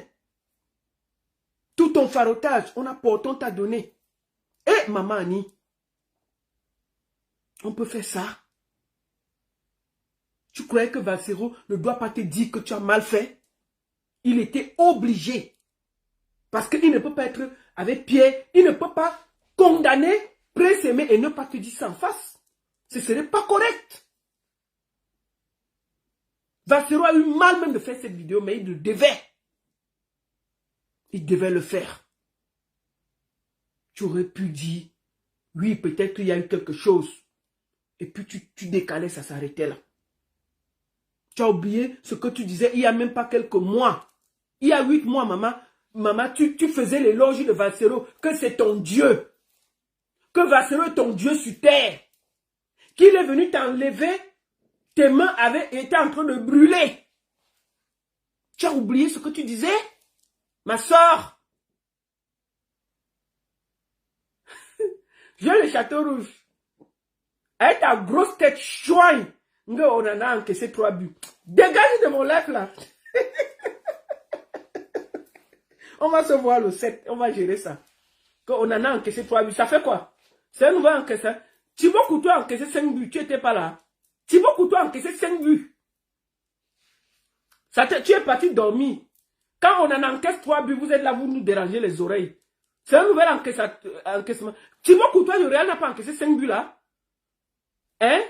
Tout ton farotage, on t'a donné. Et Maman Annie, on peut faire ça. Tu croyais que Vassero ne doit pas te dire que tu as mal fait? Il était obligé. Parce qu'il ne peut pas être avec Pierre, il ne peut pas condamner, présémer et ne pas te dire ça en face. Ce ne serait pas correct. Vassero a eu mal même de faire cette vidéo, mais il le devait. Il devait le faire. Tu aurais pu dire, oui, peut-être qu'il y a eu quelque chose. Et puis tu décalais, ça s'arrêtait là. Tu as oublié ce que tu disais il y a même pas quelques mois. Il y a 8 mois, maman, tu faisais l'éloge de Vassero, que c'est ton Dieu. Que Vassero est ton Dieu sur terre. Qu'il est venu t'enlever, tes mains étaient en train de brûler. Tu as oublié ce que tu disais? Ma soeur. Viens le Château Rouge. Avec ta grosse tête chouine. On en a encaissé 3 buts. Dégage de mon live là. On va se voir le 7. On va gérer ça. On en a encaissé 3 buts. Ça fait quoi? C'est un nouvel encaissé. Thibaut Couteau a encaissé 5 buts. Tu n'étais pas là. Thibaut Couteau a encaissé 5 buts. Tu es parti dormir. Quand on en encaisse 3 buts, vous êtes là, vous nous dérangez les oreilles. C'est un nouvel encaissement. Thibaut Couteau, le Real n'a pas encaissé 5 buts là. Hein?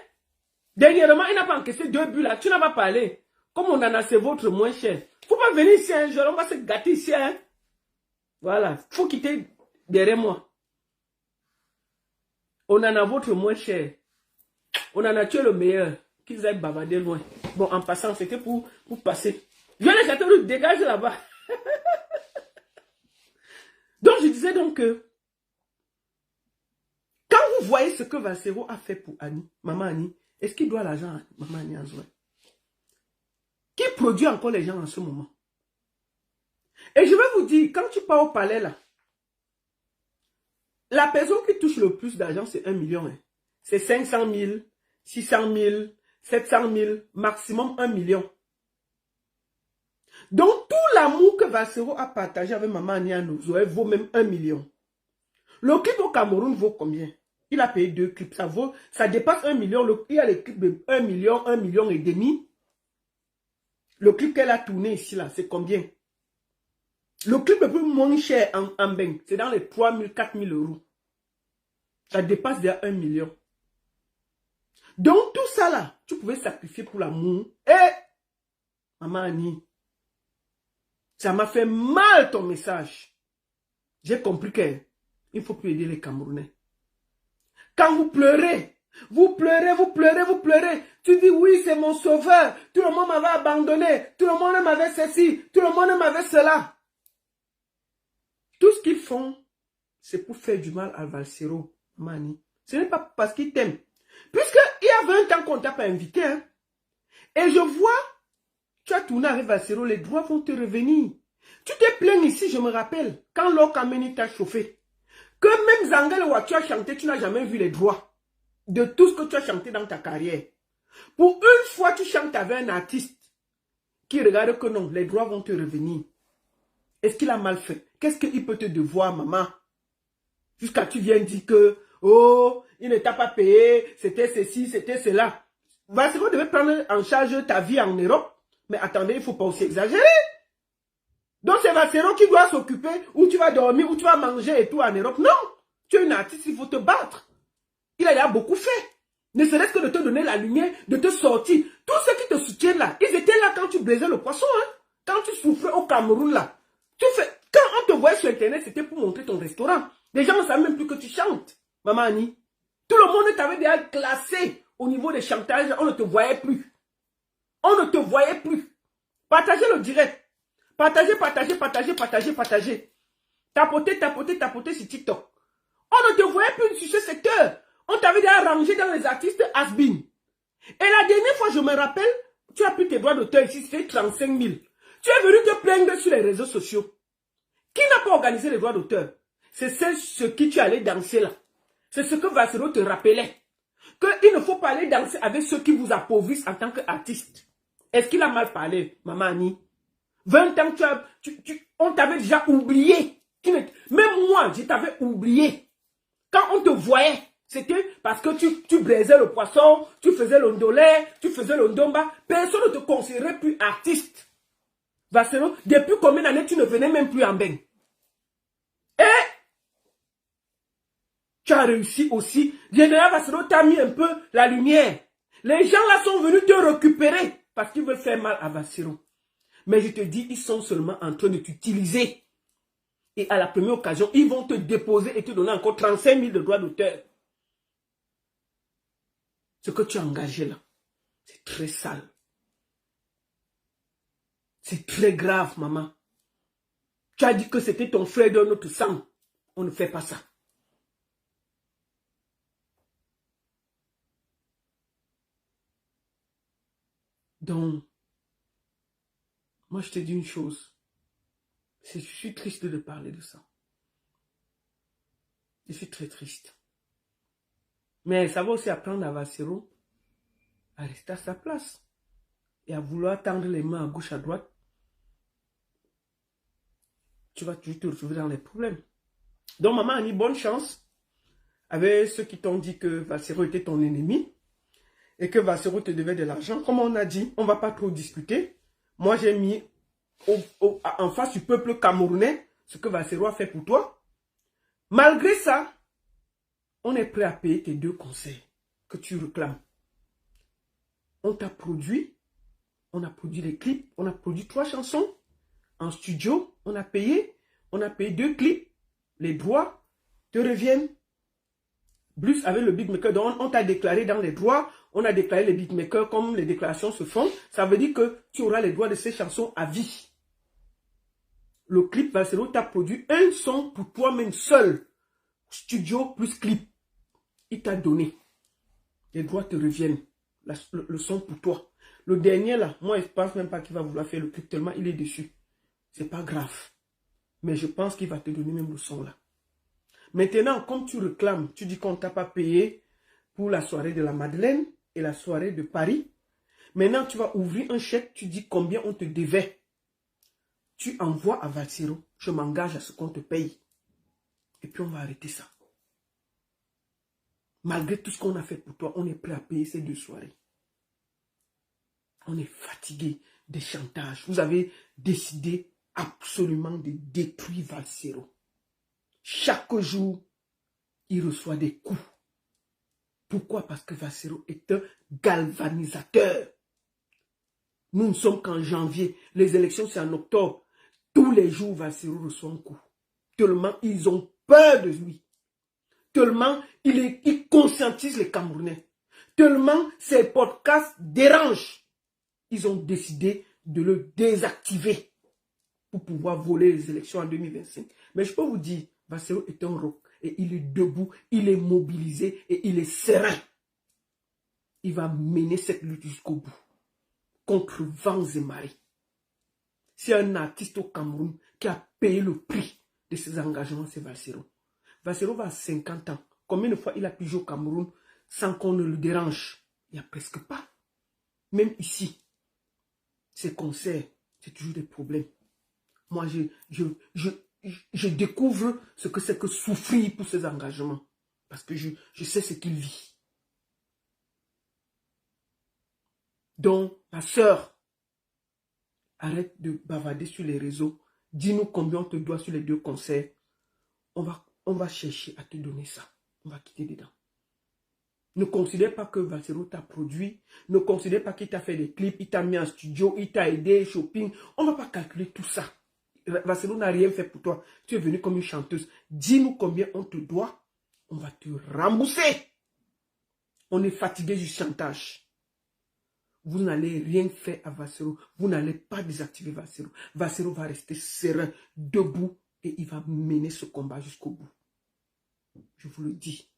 Dernièrement, il n'a pas encaissé 2 buts là. Tu n'as pas parlé. Comme on en a, c'est votre moins cher. Faut pas venir ici un jour, on va se gâter ici. Hein? Voilà. Faut quitter derrière moi. On en a votre moins cher. On en a tué le meilleur. Qu'ils aillent bavarder loin. Bon, en passant, c'était pour passer. Viens le château, dégage là-bas. Donc, je disais donc que quand vous voyez ce que Vassero a fait pour Annie, Maman Annie, est-ce qu'il doit l'argent à Maman Annie Anzoué? Qui produit encore les gens en ce moment? Et je vais vous dire, quand tu pars au palais là, la personne qui touche le plus d'argent, c'est 1 million. Hein. C'est 500 000, 600 000, 700 000, maximum 1 million. Donc, tout l'amour que Vassero a partagé avec Maman Annie Anzoué vaut même 1 million. Le clip au Cameroun vaut combien? Il a payé 2 clips. Ça dépasse 1 million. Il y a les clips de 1 million, 1 million et demi. Le clip qu'elle a tourné ici, là, c'est combien? Le clip le plus moins cher en Beng, c'est dans les 3 000, 4 000 euros. Ça dépasse déjà 1 million. Donc, tout ça, là, tu pouvais sacrifier pour l'amour. Et, maman Annie, ça m'a fait mal ton message. J'ai compris qu'il ne faut plus aider les Camerounais. Quand vous pleurez, vous pleurez, vous pleurez, vous pleurez. Tu dis oui, c'est mon sauveur. Tout le monde m'avait abandonné. Tout le monde m'avait ceci. Tout le monde m'avait cela. Tout ce qu'ils font, c'est pour faire du mal à Valsero, Mani. Ce n'est pas parce qu'ils t'aiment. Puisqu'il y a 20 ans qu'on t'a pas invité. Hein. Et je vois, tu as tourné avec Valsero, les droits vont te revenir. Tu t'es plaint ici, je me rappelle, quand l'Okameni t'a chauffé. Que même Zangale Wa, tu as chanté, tu n'as jamais vu les droits de tout ce que tu as chanté dans ta carrière. Pour une fois, tu chantes avec un artiste qui regarde que non, les droits vont te revenir. Est-ce qu'il a mal fait? Qu'est-ce qu'il peut te devoir, maman? Jusqu'à tu viens dire que, oh, il ne t'a pas payé, c'était ceci, c'était cela. Valsero devait prendre en charge ta vie en Europe. Mais attendez, il ne faut pas aussi exagérer. Donc c'est Valsero qui doit s'occuper, où tu vas dormir, où tu vas manger et tout en Europe. Non, tu es un artiste, il faut te battre. Il a déjà beaucoup fait. Ne serait-ce que de te donner la lumière, de te sortir. Tous ceux qui te soutiennent là, ils étaient là quand tu brisais le poisson. Hein? Quand tu souffrais au Cameroun là. Quand on te voyait sur Internet, c'était pour montrer ton restaurant. Les gens ne savent même plus que tu chantes, Maman Annie. Tout le monde t'avait déjà classé au niveau des chantages. On ne te voyait plus. On ne te voyait plus. Partagez le direct. Partagez, partagez, partagez, partagez, partagez. Tapotez, tapotez, tapotez sur TikTok. On ne te voyait plus sur ce secteur. On t'avait déjà rangé dans les artistes has-been. Et la dernière fois, je me rappelle, tu as pris tes droits d'auteur ici, c'était 35 000. Tu es venu te plaindre sur les réseaux sociaux. Qui n'a pas organisé les droits d'auteur? C'est ce qui tu allais danser là. C'est ce que Valsero te rappelait. Qu'il ne faut pas aller danser avec ceux qui vous appauvrissent en tant qu'artiste. Est-ce qu'il a mal parlé, Maman Annie? 20 ans, on t'avait déjà oublié. Même moi, je t'avais oublié. Quand on te voyait, c'était parce que tu braisais le poisson, tu faisais l'ondolé, tu faisais l'ondomba. Personne ne te considérait plus artiste. Valsero, depuis combien d'années tu ne venais même plus en Beng? Et tu as réussi aussi. Général Valsero t'a mis un peu la lumière. Les gens là sont venus te récupérer parce qu'ils veulent faire mal à Valsero. Mais je te dis, ils sont seulement en train de t'utiliser. Et à la première occasion, ils vont te déposer et te donner encore 35 000 de droits d'auteur. Ce que tu as engagé là, c'est très sale. C'est très grave, maman. Tu as dit que c'était ton frère de notre sang. On ne fait pas ça. Donc, moi je te dis une chose. Je suis triste de parler de ça. Je suis très triste. Mais ça va aussi apprendre à Valsero à rester à sa place. Et à vouloir tendre les mains à gauche, à droite. Tu vas toujours te retrouver dans les problèmes. Donc Maman Annie, bonne chance avec ceux qui t'ont dit que Valsero était ton ennemi. Et que Valsero te devait de l'argent. Comme on a dit, on ne va pas trop discuter. Moi j'ai mis en face du peuple camerounais ce que Valsero a fait pour toi. Malgré ça, on est prêt à payer tes 2 concerts que tu réclames. On t'a produit, on a produit les clips, on a produit 3 chansons en studio, on a payé 2 clips, les droits te reviennent. Plus avec le beatmaker, donc on t'a déclaré dans les droits, on a déclaré les beatmakers comme les déclarations se font, ça veut dire que tu auras les droits de ces chansons à vie. Le clip Valsero t'a produit un son pour toi-même seul. Studio plus clip. Il t'a donné. Les droits te reviennent. Le son pour toi. Le dernier là, moi je ne pense même pas qu'il va vouloir faire le clip tellement il est dessus. C'est pas grave. Mais je pense qu'il va te donner même le son là. Maintenant, comme tu réclames, tu dis qu'on ne t'a pas payé pour la soirée de la Madeleine et la soirée de Paris. Maintenant, tu vas ouvrir un chèque, tu dis combien on te devait. Tu envoies à Valsero. Je m'engage à ce qu'on te paye. Et puis on va arrêter ça. Malgré tout ce qu'on a fait pour toi, on est prêt à payer ces 2 soirées. On est fatigué des chantages. Vous avez décidé absolument de détruire Valsero. Chaque jour, il reçoit des coups. Pourquoi? Parce que Valsero est un galvanisateur. Nous ne sommes qu'en janvier. Les élections, c'est en octobre. Tous les jours, Valsero reçoit un coup. Tellement ils ont peur de lui. Tellement il conscientise les Camerounais. Tellement ces podcasts dérangent. Ils ont décidé de le désactiver pour pouvoir voler les élections en 2025. Mais je peux vous dire, Valsero est un roc et il est debout, il est mobilisé et il est serein. Il va mener cette lutte jusqu'au bout. Contre vents et marées. C'est un artiste au Cameroun qui a payé le prix de ses engagements, c'est Valsero. Valsero va à 50 ans. Combien de fois il a pu jouer au Cameroun sans qu'on ne le dérange? Il n'y a presque pas. Même ici, ces concerts, c'est toujours des problèmes. Moi, je découvre ce que c'est que souffrir pour ses engagements. Parce que je sais ce qu'il vit. Donc, ma soeur, arrête de bavarder sur les réseaux. Dis-nous combien on te doit sur les 2 concerts. On va chercher à te donner ça. On va quitter dedans. Ne considère pas que Valsero t'a produit. Ne considère pas qu'il t'a fait des clips, il t'a mis en studio, il t'a aidé, shopping. On ne va pas calculer tout ça. Valsero n'a rien fait pour toi. Tu es venu comme une chanteuse. Dis-nous combien on te doit. On va te rembourser. On est fatigué du chantage. Vous n'allez rien faire à Valsero. Vous n'allez pas désactiver Valsero. Valsero va rester serein, debout, et il va mener ce combat jusqu'au bout. Je vous le dis.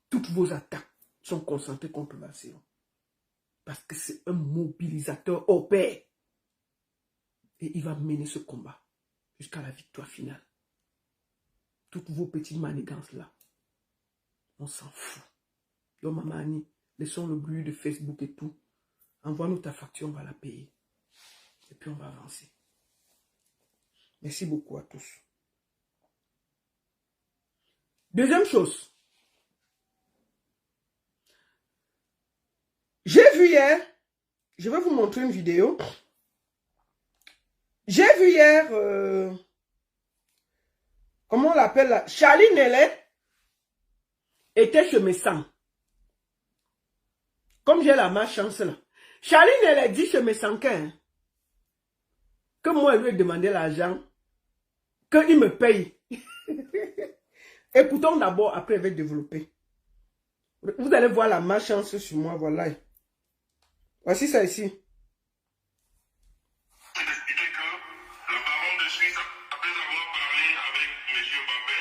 Toutes vos attaques sont concentrées contre Valsero. Parce que c'est un mobilisateur au pair. Et il va mener ce combat jusqu'à la victoire finale. Toutes vos petites manigances là, on s'en fout. Donc maman Annie, laissons le bruit de Facebook et tout. Envoie-nous ta facture, on va la payer. Et puis on va avancer. Merci beaucoup à tous. Deuxième chose. J'ai vu hier, je vais vous montrer une vidéo. J'ai vu hier, comment on l'appelle là, Charlie Nellet était chez mes sangs. Comme j'ai la malchance là. Charlie Nellet dit chez mes sangs que moi, je lui ai demandé l'argent, qu'il me paye. Écoutons d'abord, après je vais développer. Vous allez voir la malchance sur moi, voilà. Voici ça ici. Expliquer que le baron de Suisse, après avoir parlé avec M. Mbappé,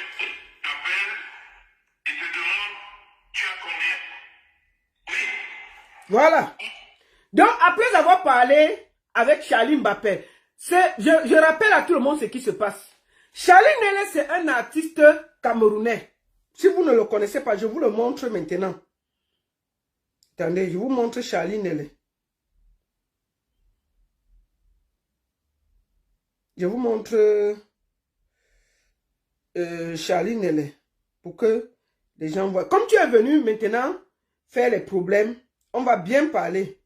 t'appelle et te demande, tu as combien? Oui. Voilà. Donc, après avoir parlé avec Charlie Mbappé, je rappelle à tout le monde ce qui se passe. Charlie Nellet, c'est un artiste camerounais. Si vous ne le connaissez pas, je vous le montre maintenant. Attendez, je vous montre Charlie Nellet. Je vous montre Charlie Nellet pour que les gens voient. Comme tu es venu maintenant faire les problèmes, on va bien parler.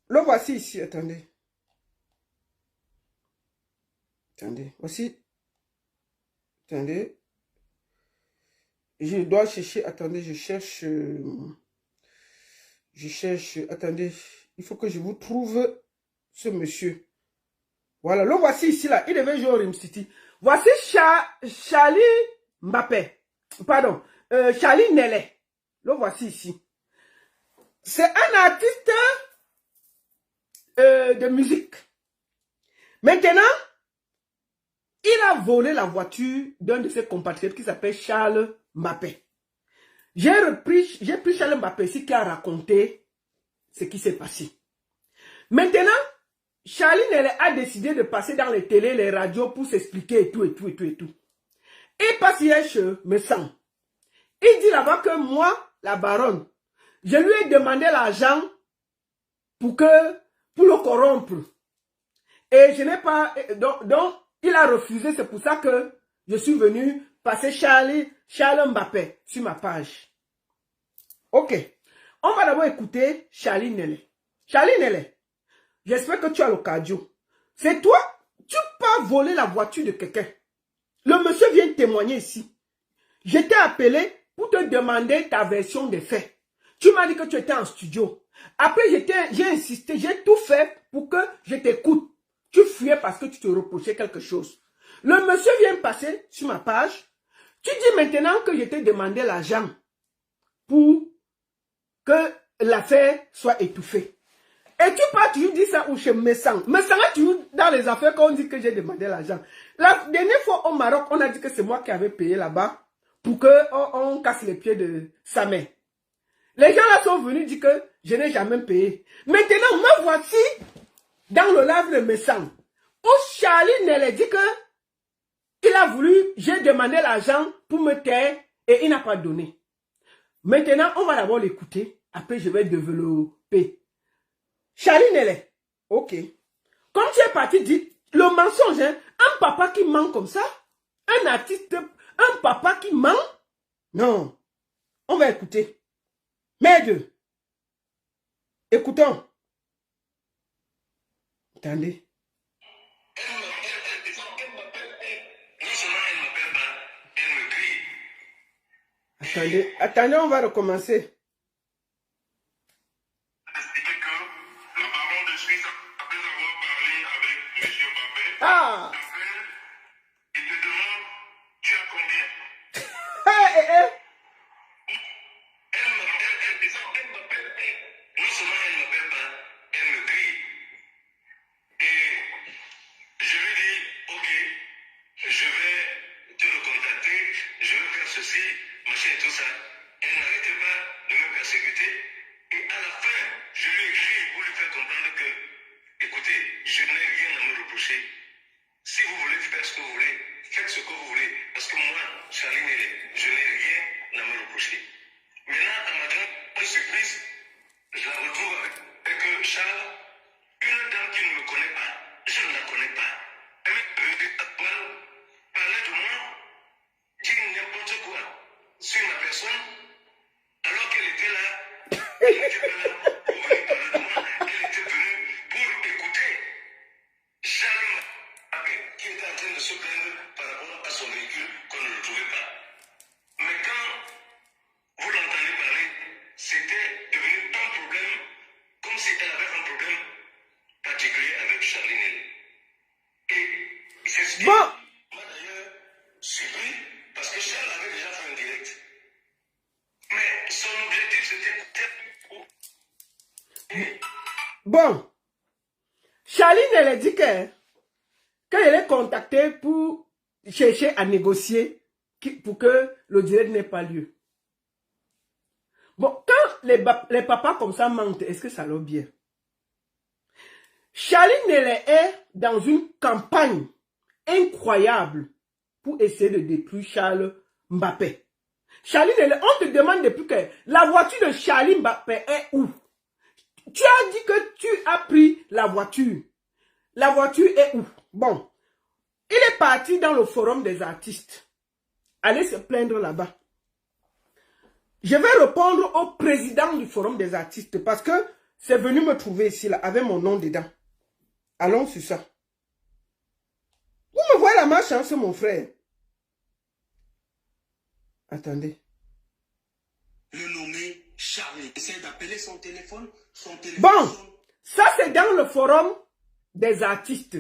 Le voici ici, attendez. Attendez, voici. Attendez. Je dois chercher, attendez, je cherche, attendez, il faut que je vous trouve ce monsieur. Voilà, le voici ici, là, il devait jouer au Rim City. Voici Charlie Mbappé, pardon, Charlie Nellet. Le voici ici. C'est un artiste de musique. Maintenant, il a volé la voiture d'un de ses compatriotes qui s'appelle Charles Mbappé. J'ai pris Charles Mbappé ici qui a raconté ce qui s'est passé. Maintenant, Charlie Nellet a décidé de passer dans les télés, les radios pour s'expliquer et tout. Il passe hier chez me sent. Il dit là-bas que moi, la baronne, je lui ai demandé l'argent pour le corrompre. Et je n'ai pas... Donc, il a refusé. C'est pour ça que je suis venu passer Charles Mbappé sur ma page. Ok. On va d'abord écouter Charlie Nele. Charlie Nele, j'espère que tu as le cardio. C'est toi, tu peux voler la voiture de quelqu'un. Le monsieur vient témoigner ici. Je t'ai appelé pour te demander ta version des faits. Tu m'as dit que tu étais en studio. Après, j'ai insisté, j'ai tout fait pour que je t'écoute. Tu fuyais parce que tu te reprochais quelque chose. Le monsieur vient passer sur ma page. Tu dis maintenant que je t'ai demandé l'argent pour que l'affaire soit étouffée. Et tu peux toujours dire ça ou chez Messang. Messang est toujours dans les affaires quand on dit que j'ai demandé l'argent. La dernière fois au Maroc, on a dit que c'est moi qui avais payé là-bas pour qu'on casse les pieds de sa mère. Les gens là sont venus dire que je n'ai jamais payé. Maintenant, me voici dans le live de Messang. Où Charlie Nele dit que il a voulu, j'ai demandé l'argent pour me taire et il n'a pas donné. Maintenant, on va d'abord l'écouter. Après, je vais développer. Charlie Nele, ok. Comme tu es parti dire, le mensonge, hein, un papa qui ment comme ça, un artiste, un papa qui ment, non. On va écouter. Merde. Écoutons. Attendez. Attendez, on va recommencer. Expliquer que la baronne de Suisse, après avoir parlé avec M. Mbappé, Ah! t'appelle et te demande tu as combien? Elle m'appelle, non seulement elle ne m'appelle pas, elle me crie. Et je lui dis, ok, je vais te recontacter, je vais faire ceci, machin et tout ça. Elle n'arrêtait pas de me persécuter. Et à la fin, je lui écris pour lui faire comprendre que, écoutez, je n'ai rien à me reprocher. Si vous voulez faire ce que vous voulez, faites ce que vous voulez. Parce que moi, Charlie Nele, je n'ai rien à me reprocher. Maintenant, à ma grande surprise, je la retrouve avec Charles, une dame qui ne me connaît pas. Je ne la connais pas. Elle parlait de moi, dit n'importe quoi sur ma personne, alors qu'elle était là. Elle n'était pas là pour venir parler de moi. Elle était venue pour écouter Charles Mbappé qui était en train de se plaindre par rapport à son véhicule qu'on ne le trouvait pas. Mais quand vous l'entendez parler, c'était devenu un problème, comme si elle avait un problème particulier avec Charlie Nele. Et c'est ce qui m'a d'ailleurs surpris, parce que Charles avait déjà fait un direct. Mais son objectif, c'était... Bon. Charlie Nele dit que quand elle est contactée pour chercher à négocier pour que le direct n'ait pas lieu. Bon, quand les papas comme ça mentent, est-ce que ça leur bien? Charlie Nele est dans une campagne incroyable pour essayer de détruire Charles Mbappé. Charlie Nele, on te demande depuis que la voiture de Charlie Mbappé est où? Tu as dit que tu as pris la voiture. La voiture est où? Bon, il est parti dans le forum des artistes. Allez se plaindre là-bas. Je vais répondre au président du forum des artistes parce que c'est venu me trouver ici là avec mon nom dedans. Allons sur ça. Vous me voyez la malchance, mon frère. Attendez. Le nommer Charlie. Essaye d'appeler son téléphone. Bon, ça c'est dans le forum des artistes.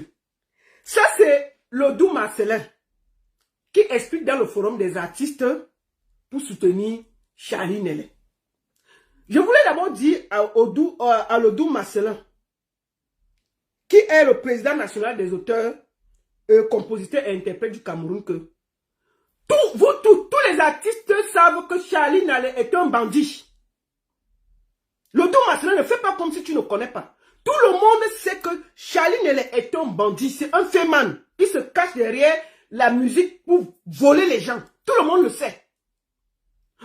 Ça c'est Lodou Marcelin qui explique dans le forum des artistes pour soutenir Charlie Nele. Je voulais d'abord dire à Lodou Marcelin, qui est le président national des auteurs, compositeurs et interprètes du Cameroun, que tous les artistes savent que Charlie Nele est un bandit. Lodou Marcelin ne fait pas comme si tu ne connais pas. Tout le monde sait que Charlie Nele est un bandit, c'est un féman. Il se cache derrière la musique pour voler les gens. Tout le monde le sait.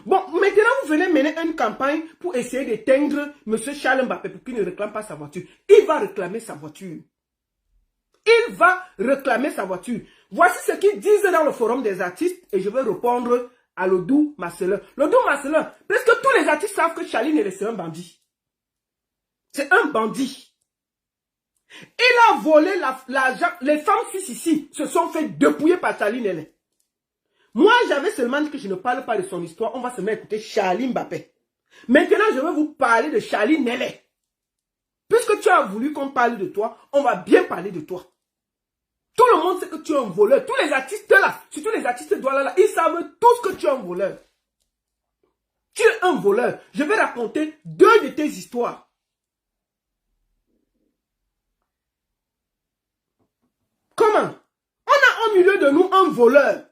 Bon, maintenant vous venez mener une campagne pour essayer d'éteindre M. Charles Mbappé pour qu'il ne réclame pas sa voiture. Il va réclamer sa voiture. Il va réclamer sa voiture. Voici ce qu'ils disent dans le forum des artistes et je vais répondre à Lodou Marcelin. Lodou Marcelin, presque tous les artistes savent que Charlie Nele, c'est un bandit. C'est un bandit. Il a volé l'argent. Les femmes ici se sont fait dépouiller par Charlie Nele. Moi, j'avais seulement dit que je ne parle pas de son histoire. On va se mettre à écouter Charlie Mbappé. Maintenant, je vais vous parler de Charlie Nele. Puisque tu as voulu qu'on parle de toi, on va bien parler de toi. Tout le monde sait que tu es un voleur. Tous les artistes là, surtout les artistes douala là, ils savent tous que tu es un voleur. Tu es un voleur. Je vais raconter 2 de tes histoires. Comment? On a au milieu de nous un voleur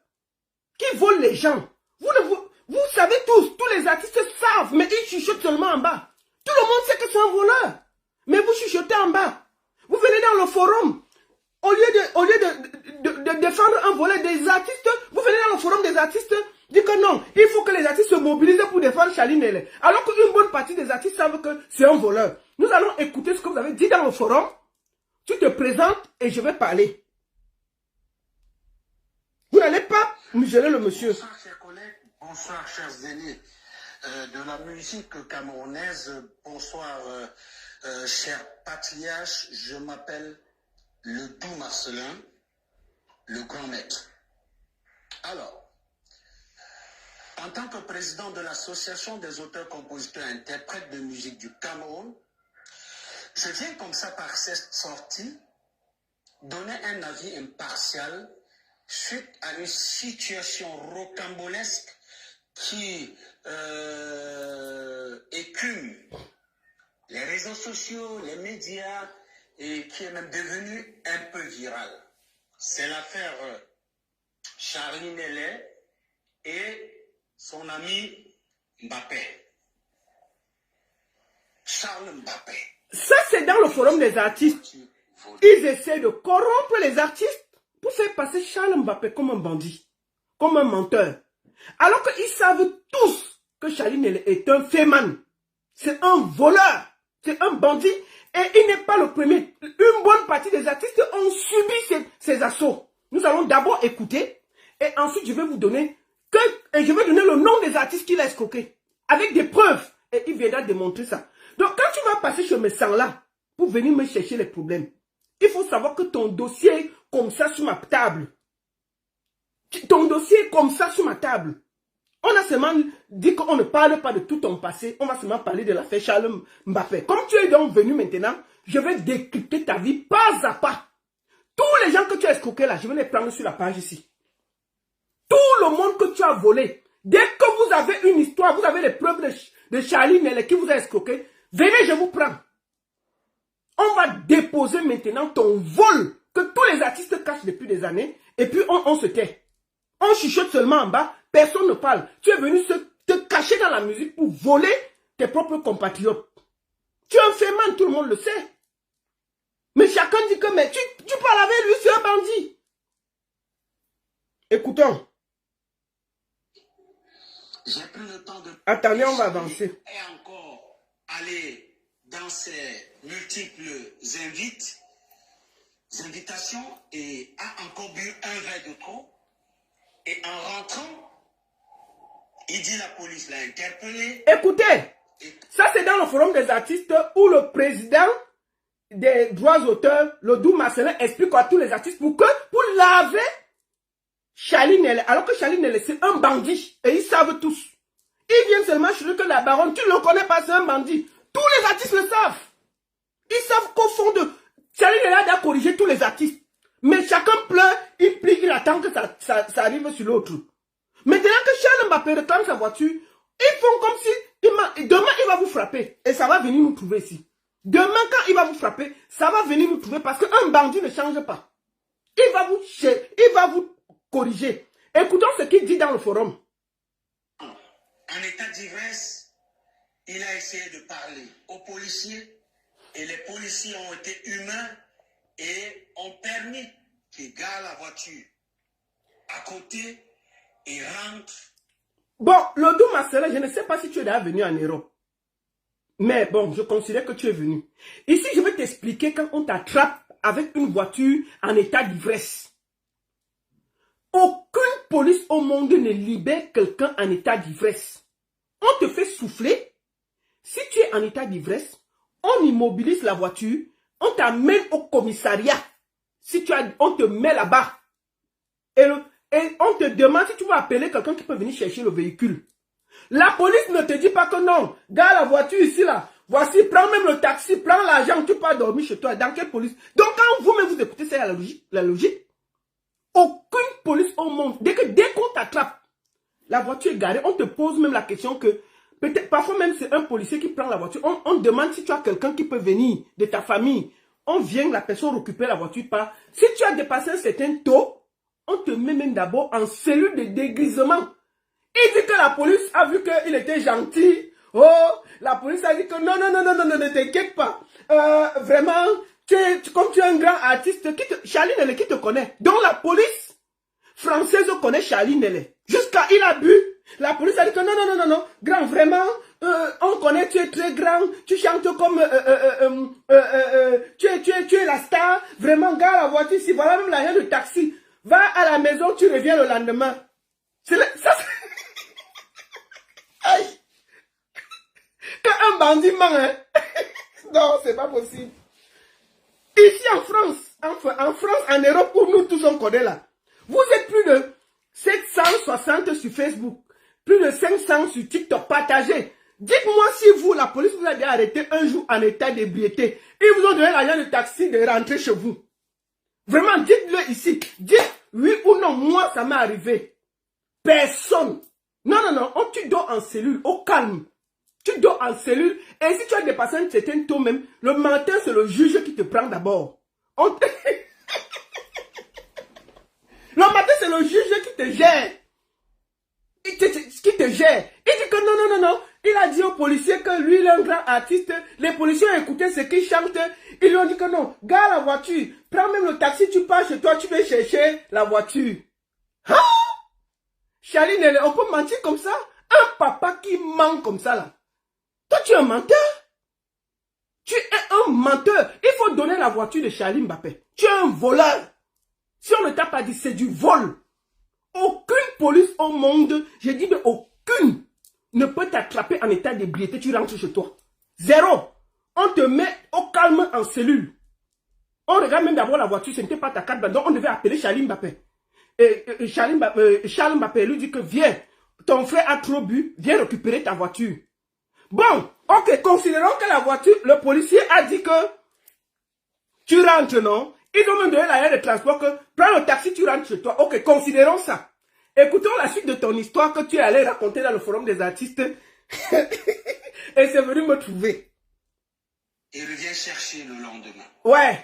qui vole les gens. Vous savez tous les artistes savent, mais ils chuchotent seulement en bas. Tout le monde sait que c'est un voleur. Mais vous chuchotez en bas. Vous venez dans le forum. Au lieu de défendre un volet des artistes, vous venez dans le forum des artistes, dites que non, il faut que les artistes se mobilisent pour défendre Charlie Nele. Alors qu'une bonne partie des artistes savent que c'est un voleur. Nous allons écouter ce que vous avez dit dans le forum. Tu te présentes et je vais parler. Vous n'allez pas museler le monsieur. Bonsoir chers collègues, bonsoir chers aînés de la musique camerounaise, bonsoir chers patriarches, je m'appelle Lodou Marcelin, le grand maître. Alors, en tant que président de l'association des auteurs, compositeurs et interprètes de musique du Cameroun, je viens comme ça par cette sortie donner un avis impartial suite à une situation rocambolesque qui écume les réseaux sociaux, les médias, et qui est même devenu un peu viral. C'est l'affaire Charlie Nele et son ami Mbappé. Charles Mbappé. Ça, c'est dans le forum des artistes. Ils essaient de corrompre les artistes pour faire passer Charles Mbappé comme un bandit, comme un menteur. Alors qu'ils savent tous que Charlie Nele est un féman. C'est un voleur. C'est un bandit. Et il n'est pas le premier. Une bonne partie des artistes ont subi ces assauts. Nous allons d'abord écouter. Et ensuite, je vais vous donner le nom des artistes qu'il a escroqués. Avec des preuves. Et il viendra démontrer ça. Donc, quand tu vas passer chez mes sangs-là, pour venir me chercher les problèmes, il faut savoir que ton dossier est comme ça sur ma table. Ton dossier est comme ça sur ma table. On a seulement dit qu'on ne parle pas de tout ton passé. On va seulement parler de l'affaire Charles Mbappé. Comme tu es donc venu maintenant, je vais décrypter ta vie pas à pas. Tous les gens que tu as escroqués là, je vais les prendre sur la page ici. Tout le monde que tu as volé. Dès que vous avez une histoire, vous avez les preuves de Charlie Nele qui vous a escroqué, venez, je vous prends. On va déposer maintenant ton vol que tous les artistes cachent depuis des années. Et puis on se tait. On chuchote seulement en bas. Personne ne parle. Tu es venu te cacher dans la musique pour voler tes propres compatriotes. Tu es un féman, tout le monde le sait. Mais chacun dit que mais tu parles avec lui, c'est un bandit. Écoutons. J'ai pris le temps de... Attendez, on va avancer. Et encore aller dans ces multiples invitations et a encore bu un verre de trop. Et en rentrant, il dit la police l'a interpellé. Écoutez, ça c'est dans le forum des artistes où le président des droits d'auteur, Lodou Marcelin, explique à tous les artistes pour laver Charlie Nele. Alors que Charlie Nele c'est un bandit et ils savent tous. Ils viennent seulement chez lui que la baronne, tu ne le connais pas, c'est un bandit. Tous les artistes le savent. Ils savent qu'au fond de Charlie Nele a corrigé tous les artistes. Mais chacun pleure, il plie, il attend que ça arrive sur l'autre. Maintenant que Charles Mbappé réclame sa voiture, ils font comme si, demain il va vous frapper. Et ça va venir nous trouver ici. Demain quand il va vous frapper, ça va venir nous trouver parce qu'un bandit ne change pas. Il va vous corriger. Écoutons ce qu'il dit dans le forum. En état d'ivresse, il a essayé de parler aux policiers et les policiers ont été humains et ont permis qu'il gare la voiture à côté et rentre. Bon, Lodou Marcelin, je ne sais pas si tu es déjà venu en Europe. Mais bon, je considère que tu es venu. Ici, je vais t'expliquer quand on t'attrape avec une voiture en état d'ivresse. Aucune police au monde ne libère quelqu'un en état d'ivresse. On te fait souffler. Si tu es en état d'ivresse, on immobilise la voiture, on t'amène au commissariat. Si tu as, on te met là-bas. Et on te demande si tu vas appeler quelqu'un qui peut venir chercher le véhicule. La police ne te dit pas que non. Gare la voiture ici là. Voici, prends même le taxi, prends l'argent, tu peux dormir chez toi. Dans quelle police? Donc quand vous-même vous écoutez, c'est la logique. Aucune police au monde. Dès qu'on t'attrape, la voiture est garée, on te pose même la question que, peut-être, parfois même c'est un policier qui prend la voiture. On demande si tu as quelqu'un qui peut venir de ta famille. On vient, la personne récupère la voiture pas. Si tu as dépassé un certain taux, on te met même d'abord en cellule de dégrisement. Il dit que la police a vu qu'il était gentil. Oh, la police a dit que non, ne t'inquiète pas. Vraiment, comme tu es un grand artiste, Charlie Nele qui te connaît. Donc la police française connaît Charlie Nele. Jusqu'à il a bu. La police a dit que non, grand, vraiment, on connaît, tu es très grand, tu chantes comme, tu es la star. Vraiment, gare la voiture ici, voilà même l'argent de taxi. Va à la maison, tu reviens le lendemain. Aïe. Quand un bandit ment, hein? Non, c'est pas possible. Ici en France, en Europe, où nous tous on connaît là, vous êtes plus de 760 sur Facebook, plus de 500 sur TikTok, partagez. Dites-moi si vous, la police vous a déjà arrêté un jour en état d'ébriété. Ils vous ont donné l'argent de taxi de rentrer chez vous. Vraiment, dites-le ici. Dites oui ou non, moi ça m'est arrivé. Personne. Non, tu dors en cellule, au calme. Tu dors en cellule, et si tu as dépassé un certain taux même, le matin, c'est le juge qui te prend d'abord. Le matin, c'est le juge qui te gère. Qui te gère. Il dit que non. Il a dit aux policiers que lui, il est un grand artiste. Les policiers ont écouté ce qu'il chante. Ils lui ont dit que non, gare la voiture. Prends même le taxi, tu pars chez toi, tu vas chercher la voiture. Hein? Charlie Nele, on peut mentir comme ça? Un papa qui ment comme ça là. Toi, tu es un menteur. Tu es un menteur. Il faut donner la voiture de Charlie Mbappé. Tu es un voleur. Si on ne t'a pas dit, c'est du vol. Aucune police au monde, je dis mais aucune, ne peut t'attraper en état d'ébriété. Tu rentres chez toi. Zéro. On te met au calme en cellule. On regarde même d'abord la voiture, ce n'était pas ta carte. Donc on devait appeler Charlie Mbappé. Et Charles Mbappé lui dit que viens, ton frère a trop bu, viens récupérer ta voiture. Bon, ok, considérons que la voiture, le policier a dit que tu rentres, non? Ils ont même donné l'argent de transport que prends le taxi, tu rentres chez toi. Ok, considérons ça. Écoutons la suite de ton histoire que tu es allé raconter dans le forum des artistes. Et c'est venu me trouver. Il revient chercher le lendemain. Ouais.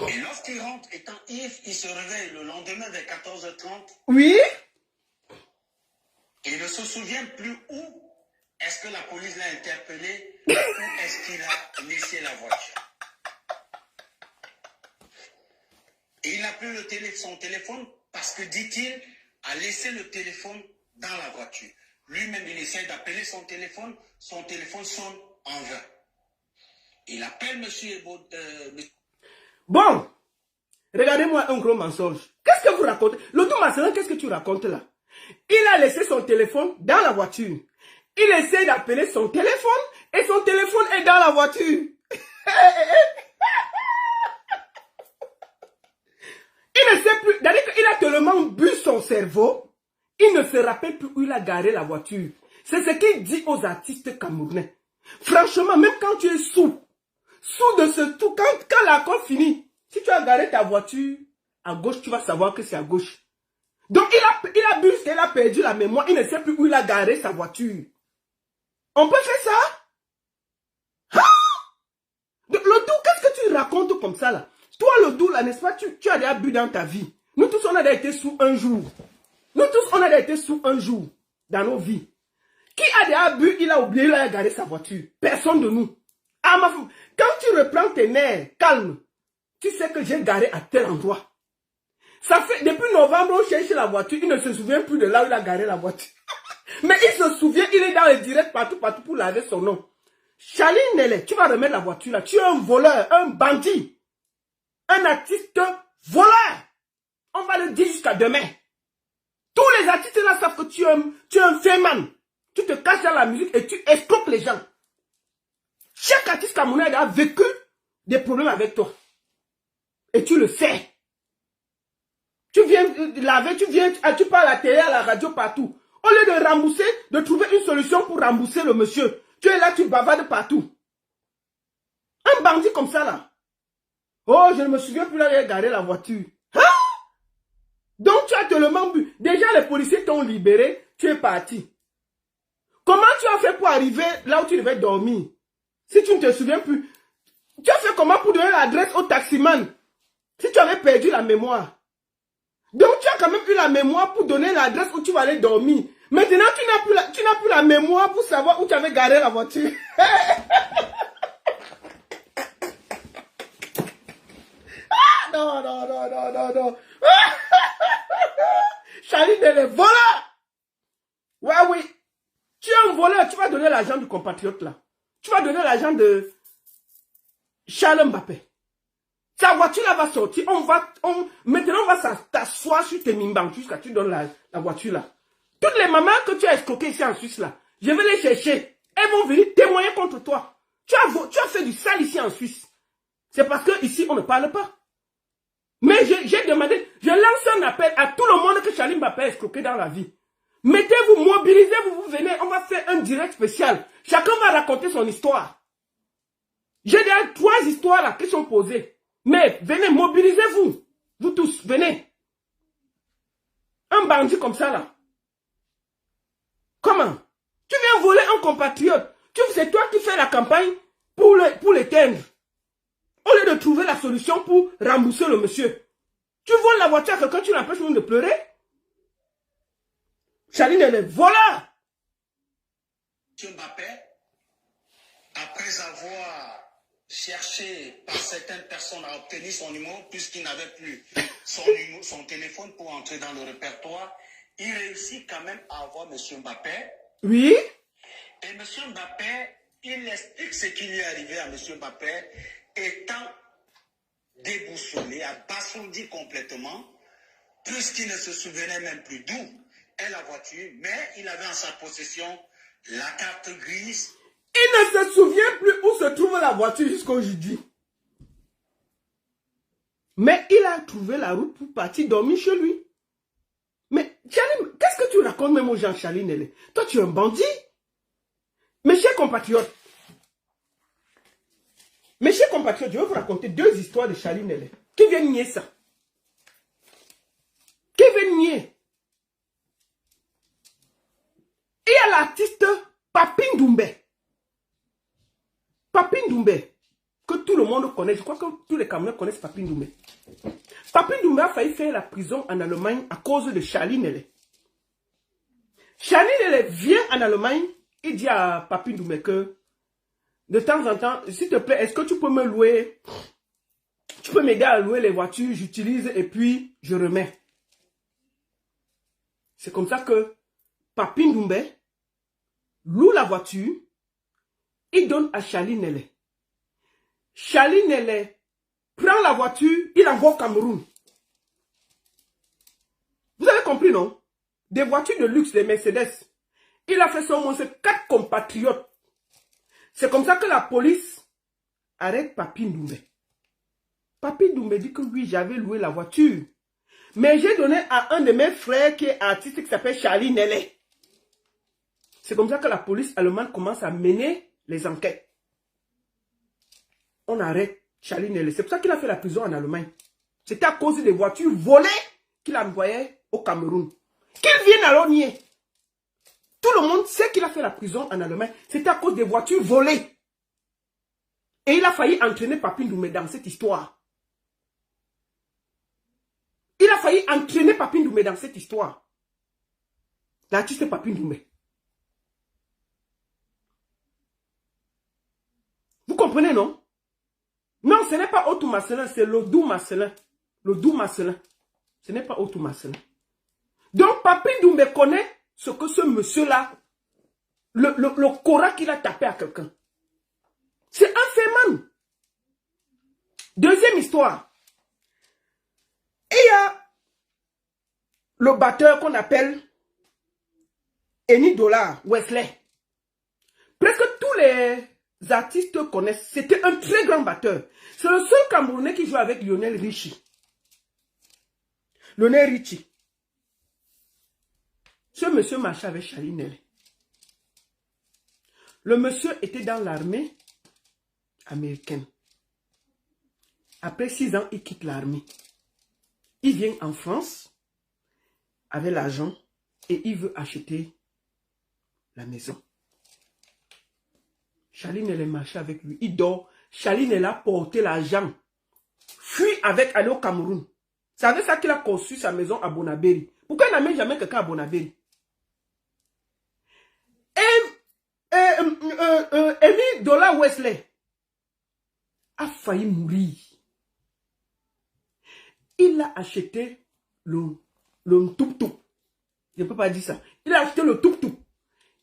Et lorsqu'il rentre, étant ivre, il se réveille le lendemain vers 14h30. Oui. Il ne se souvient plus où est-ce que la police l'a interpellé, où est-ce qu'il a laissé la voiture. Et il n'a plus son téléphone parce que, dit-il, a laissé le téléphone dans la voiture. Lui-même, il essaie d'appeler son téléphone sonne en vain. Il appelle monsieur Bon, regardez-moi un gros mensonge. Qu'est-ce que vous racontez? L'auto Marcelin, qu'est-ce que tu racontes là? Il a laissé son téléphone dans la voiture. Il essaie d'appeler son téléphone et son téléphone est dans la voiture. Il ne sait plus, c'est-à-dire qu'il a tellement bu son cerveau, il ne se rappelle plus où il a garé la voiture. C'est ce qu'il dit aux artistes camerounais. Franchement, même quand tu es sous de ce tout, quand l'accord finit, si tu as garé ta voiture à gauche, tu vas savoir que c'est à gauche. Donc il a bu, il a perdu la mémoire, il ne sait plus où il a garé sa voiture. On peut faire ça? Hein? Donc, le tout, qu'est-ce que tu racontes comme ça là? Toi le doux là, n'est-ce pas, tu as déjà bu dans ta vie. Nous tous on a déjà été sous un jour. Nous tous on a déjà été sous un jour dans nos vies. Qui a déjà bu, il a oublié, il a garé sa voiture. Personne de nous. Ah, quand tu reprends tes nerfs, calme, tu sais que j'ai garé à tel endroit. Ça fait, depuis novembre, on cherche la voiture, il ne se souvient plus de là où il a garé la voiture. Mais il se souvient, il est dans les directs partout pour laver son nom. Charlie Nele, tu vas remettre la voiture là. Tu es un voleur, un bandit. Un artiste voleur. On va le dire jusqu'à demain. Tous les artistes là savent que tu es un féman. Tu te caches dans la musique et tu escroques les gens. Chaque artiste camerounais a vécu des problèmes avec toi. Et tu le sais. Tu viens laver, tu parles à la télé, à la radio, partout. Au lieu de rembourser, de trouver une solution pour rembourser le monsieur, tu es là, tu bavardes partout. Un bandit comme ça là. Oh, je ne me souviens plus là, il a garé la voiture. Hein? Donc tu as tellement bu. Déjà les policiers t'ont libéré, tu es parti. Comment tu as fait pour arriver là où tu devais dormir? Si tu ne te souviens plus. Tu as fait comment pour donner l'adresse au taximan? Si tu avais perdu la mémoire. Donc tu as quand même eu la mémoire pour donner l'adresse où tu vas aller dormir. Maintenant tu n'as plus la mémoire pour savoir où tu avais garé la voiture. Ah, non. Charline est voleur. Ouais, oui. Tu es un voleur, tu vas donner l'argent du compatriote là. Tu vas donner l'argent de Charles Mbappé. Sa voiture là va sortir. Maintenant on va t'asseoir sur tes mimbangs jusqu'à ce que tu donnes la voiture là. Toutes les mamans que tu as escroquées ici en Suisse là, je vais les chercher. Elles vont venir témoigner contre toi. Tu as fait du sale ici en Suisse. C'est parce que ici on ne parle pas. Mais j'ai demandé, je lance un appel à tout le monde que Charline Mbappé a escroqué dans la vie. Mettez-vous, mobilisez-vous, vous venez, on va faire un direct spécial. Chacun va raconter son histoire. J'ai déjà 3 histoires là qui sont posées. Mais venez, mobilisez-vous. Vous tous, venez. Un bandit comme ça là. Comment? Tu viens voler un compatriote. C'est toi qui fais la campagne pour l'éteindre. Au lieu de trouver la solution pour rembourser le monsieur. Tu voles la voiture à quelqu'un, tu l'empêches même de pleurer. Charline, elle est voleur. M. Mbappé, après avoir cherché par certaines personnes à obtenir son numéro, puisqu'il n'avait plus son téléphone pour entrer dans le répertoire, il réussit quand même à avoir M. Mbappé. Oui. Et M. Mbappé, il explique ce qui lui est arrivé à M. Mbappé, étant déboussolé, abasourdi complètement, puisqu'il ne se souvenait même plus d'où est la voiture, mais il avait en sa possession la carte grise. Il ne se souvient plus où se trouve la voiture jusqu'aujourd'hui. Mais il a trouvé la route pour partir dormir chez lui. Mais Charline, qu'est-ce que tu racontes même aux gens, Charline? Toi, tu es un bandit. Mes chers compatriotes, je vais vous raconter 2 histoires de Charline. Qui vient nier ça? Qui vient nier? Il y a l'artiste Papin Doumbé. Papin Doumbé, que tout le monde connaît. Je crois que tous les Camerounais connaissent Papin Doumbé. Papin Doumbé a failli faire la prison en Allemagne à cause de Charline. Charline vient en Allemagne, il dit à Papin Doumbé que de temps en temps, s'il te plaît, est-ce que tu peux me louer? Tu peux m'aider à louer les voitures, j'utilise et puis je remets. C'est comme ça que Papin Doumbé loue la voiture, il donne à Charline. Charline prend la voiture, il envoie au Cameroun. Vous avez compris, non? Des voitures de luxe, des Mercedes. Il a fait ça au moins 4 compatriotes. C'est comme ça que la police arrête Papin Doumbé. Papin Doumbé dit que oui, j'avais loué la voiture. Mais j'ai donné à un de mes frères qui est artiste qui s'appelle Charline. C'est comme ça que la police allemande commence à mener les enquêtes. On arrête Charline. C'est pour ça qu'il a fait la prison en Allemagne. C'était à cause des voitures volées qu'il envoyait au Cameroun. Qu'il vienne alors nier. Tout le monde sait qu'il a fait la prison en Allemagne. C'était à cause des voitures volées. Et il a failli entraîner Papin Doumbé dans cette histoire. Il a failli entraîner Papin Doumbé dans cette histoire. L'artiste Papin Doumbé. Vous comprenez, non? Non, ce n'est pas Otto Marcelin, c'est le doux Marcelin. Le doux Marcelin. Ce n'est pas Otto Marcelin. Donc, Papin Doumbé connaît ce que ce monsieur-là, le cora qu'il a tapé à quelqu'un. C'est un féman. Deuxième histoire. Il y a le batteur qu'on appelle Eni Dollar, Wesley. Presque tous les artistes connaissent. C'était un très grand batteur. C'est le seul Camerounais qui joue avec Lionel Richie. Lionel Richie. Ce monsieur marchait avec Charlie Nelly. Le monsieur était dans l'armée américaine. Après 6 ans, il quitte l'armée. Il vient en France avec l'argent et il veut acheter la maison. Charlie Nelly marchait avec lui. Il dort. Charlie Nelly a porté l'argent. Fuit avec aller au Cameroun. C'est avec ça qu'il a construit sa maison à Bonabéry. Pourquoi il n'amène jamais quelqu'un à Bonabéry? Emi Dollar Wesley a failli mourir. Il a acheté le tuk-tuk. Je ne peux pas dire ça. Il a acheté le tuk-tuk.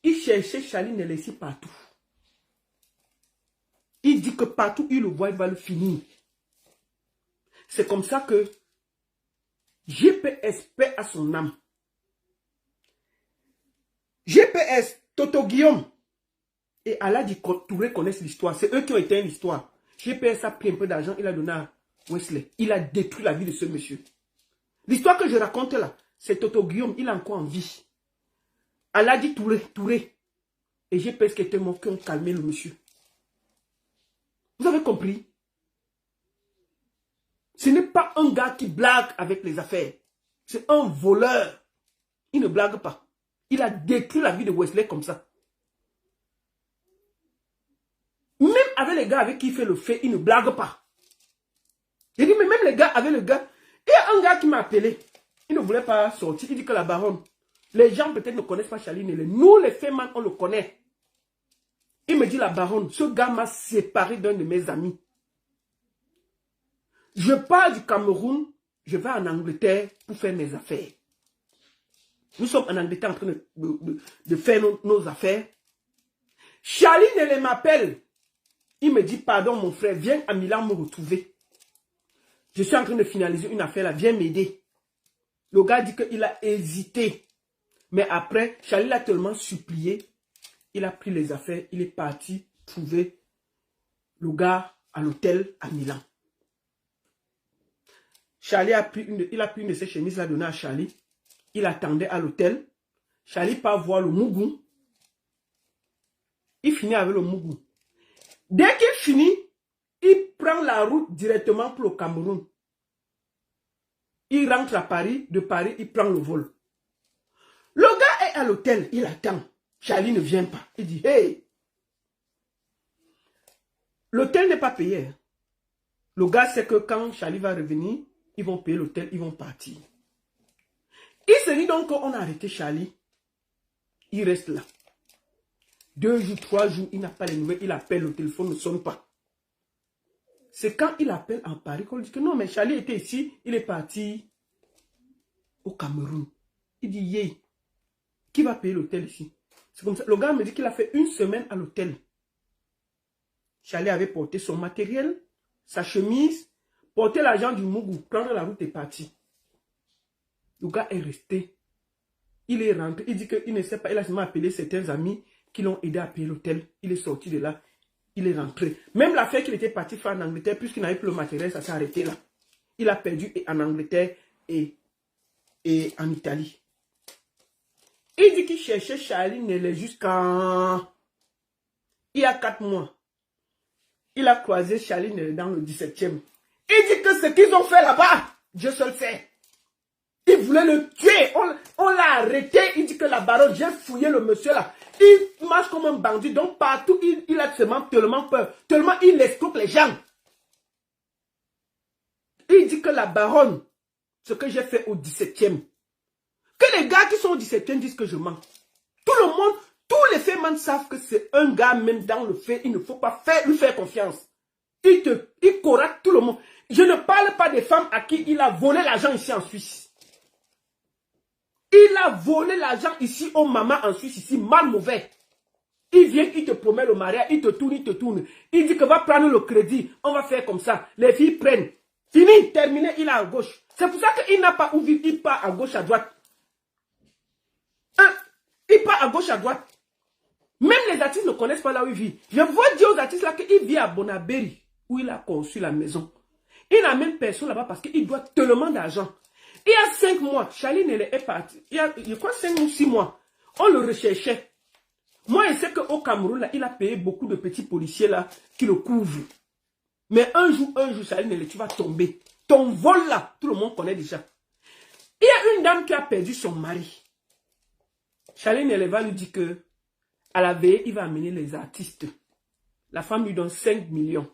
Il cherchait Charlie Nelly ici partout. Il dit que partout il le voit, il va le finir. C'est comme ça que GPS paie à son âme. GPS, Toto Guillaume et Aladi Touré connaissent l'histoire. C'est eux qui ont éteint l'histoire. GPS a pris un peu d'argent, il a donné à Wesley. Il a détruit la vie de ce monsieur. L'histoire que je raconte là, c'est Toto Guillaume, il est encore en vie. Aladi Touré et GPS qui étaient morts, qui ont calmé le monsieur. Vous avez compris? Ce n'est pas un gars qui blague avec les affaires. C'est un voleur. Il ne blague pas. Il a détruit la vie de Wesley comme ça. Même avec les gars avec qui il fait le fait, il ne blague pas. J'ai dit, mais même les gars avec le gars, il y a un gars qui m'a appelé. Il ne voulait pas sortir. Il dit que la baronne, les gens peut-être ne connaissent pas Charlie Nelly. Nous, les Féman, on le connaît. Il me dit, la baronne, ce gars m'a séparé d'un de mes amis. Je pars du Cameroun, je vais en Angleterre pour faire mes affaires. Nous sommes en Angleterre en train de faire nos affaires. Charlie Nelly m'appelle. Il me dit, pardon mon frère, viens à Milan me retrouver. Je suis en train de finaliser une affaire là, viens m'aider. Le gars dit qu'il a hésité. Mais après, Charlie l'a tellement supplié. Il a pris les affaires, il est parti trouver le gars à l'hôtel à Milan. Charlie a pris une de ses chemises, l'a donnée à Charlie. Il attendait à l'hôtel. Charlie part voir le Mougou. Il finit avec le Mougou. Dès qu'il finit, il prend la route directement pour le Cameroun. Il rentre à Paris. De Paris, il prend le vol. Le gars est à l'hôtel. Il attend. Charlie ne vient pas. Il dit, hey. L'hôtel n'est pas payé. Le gars sait que quand Charlie va revenir, ils vont payer l'hôtel, ils vont partir. Il se dit donc qu'on a arrêté Charlie. Il reste là. 2 jours, 3 jours, il n'a pas les nouvelles. Il appelle, le téléphone ne sonne pas. C'est quand il appelle en Paris qu'on dit que non, mais Charlie était ici. Il est parti au Cameroun. Il dit, yé, qui va payer l'hôtel ici? C'est comme ça. Le gars me dit qu'il a fait 1 semaine à l'hôtel. Charlie avait porté son matériel, sa chemise, porté l'argent du Mougou, prendre la route et parti. Le gars est resté. Il est rentré. Il dit qu'il ne sait pas. Il a seulement appelé certains amis qui l'ont aidé à payer l'hôtel. Il est sorti de là. Il est rentré. Même l'affaire qu'il était parti faire en Angleterre, puisqu'il n'avait plus le matériel, ça s'est arrêté là. Il a perdu en Angleterre et en Italie. Il dit qu'il cherchait Charlie Nelly jusqu'à... Il y a 4 mois. Il a croisé Charlie Nelly dans le 17e. Il dit que ce qu'ils ont fait là-bas, Dieu seul sait. Ils voulaient le tuer. On l'a arrêté. Il dit que la baronne, j'ai fouillé le monsieur là. Il marche comme un bandit. Donc partout, il a tellement peur. Tellement il escroque les gens. Il dit que la baronne, ce que j'ai fait au 17e. Que les gars qui sont au 17e disent que je mens. Tout le monde, tous les Féman savent que c'est un gars même dans le fait. Il ne faut pas lui faire confiance. Il correcte tout le monde. Je ne parle pas des femmes à qui il a volé l'argent ici en Suisse. Il a volé l'argent ici aux mamans en Suisse, ici, mal mauvais. Il vient, il te promet le mariage, il te tourne. Il dit que va prendre le crédit, on va faire comme ça. Les filles prennent. Fini, terminé, il est à gauche. C'est pour ça qu'il n'a pas ouvert, il part à gauche, à droite. il part à gauche, à droite. Même les artistes ne connaissent pas là où il vit. Je veux dire aux artistes là qu'il vit à Bonaberi, où il a conçu la maison. Il n'a même personne là-bas parce qu'il doit tellement d'argent. Il y a 5 mois, Charlie Nele est parti. Il y a, je crois, 5 ou 6 mois. On le recherchait. Moi, je sais qu'au Cameroun, là, il a payé beaucoup de petits policiers là qui le couvrent. Mais un jour, Charlie Nele, tu vas tomber. Ton vol là, tout le monde connaît déjà. Il y a une dame qui a perdu son mari. Charlie Nele va lui dire que à la veille, il va amener les artistes. La femme lui donne 5 millions.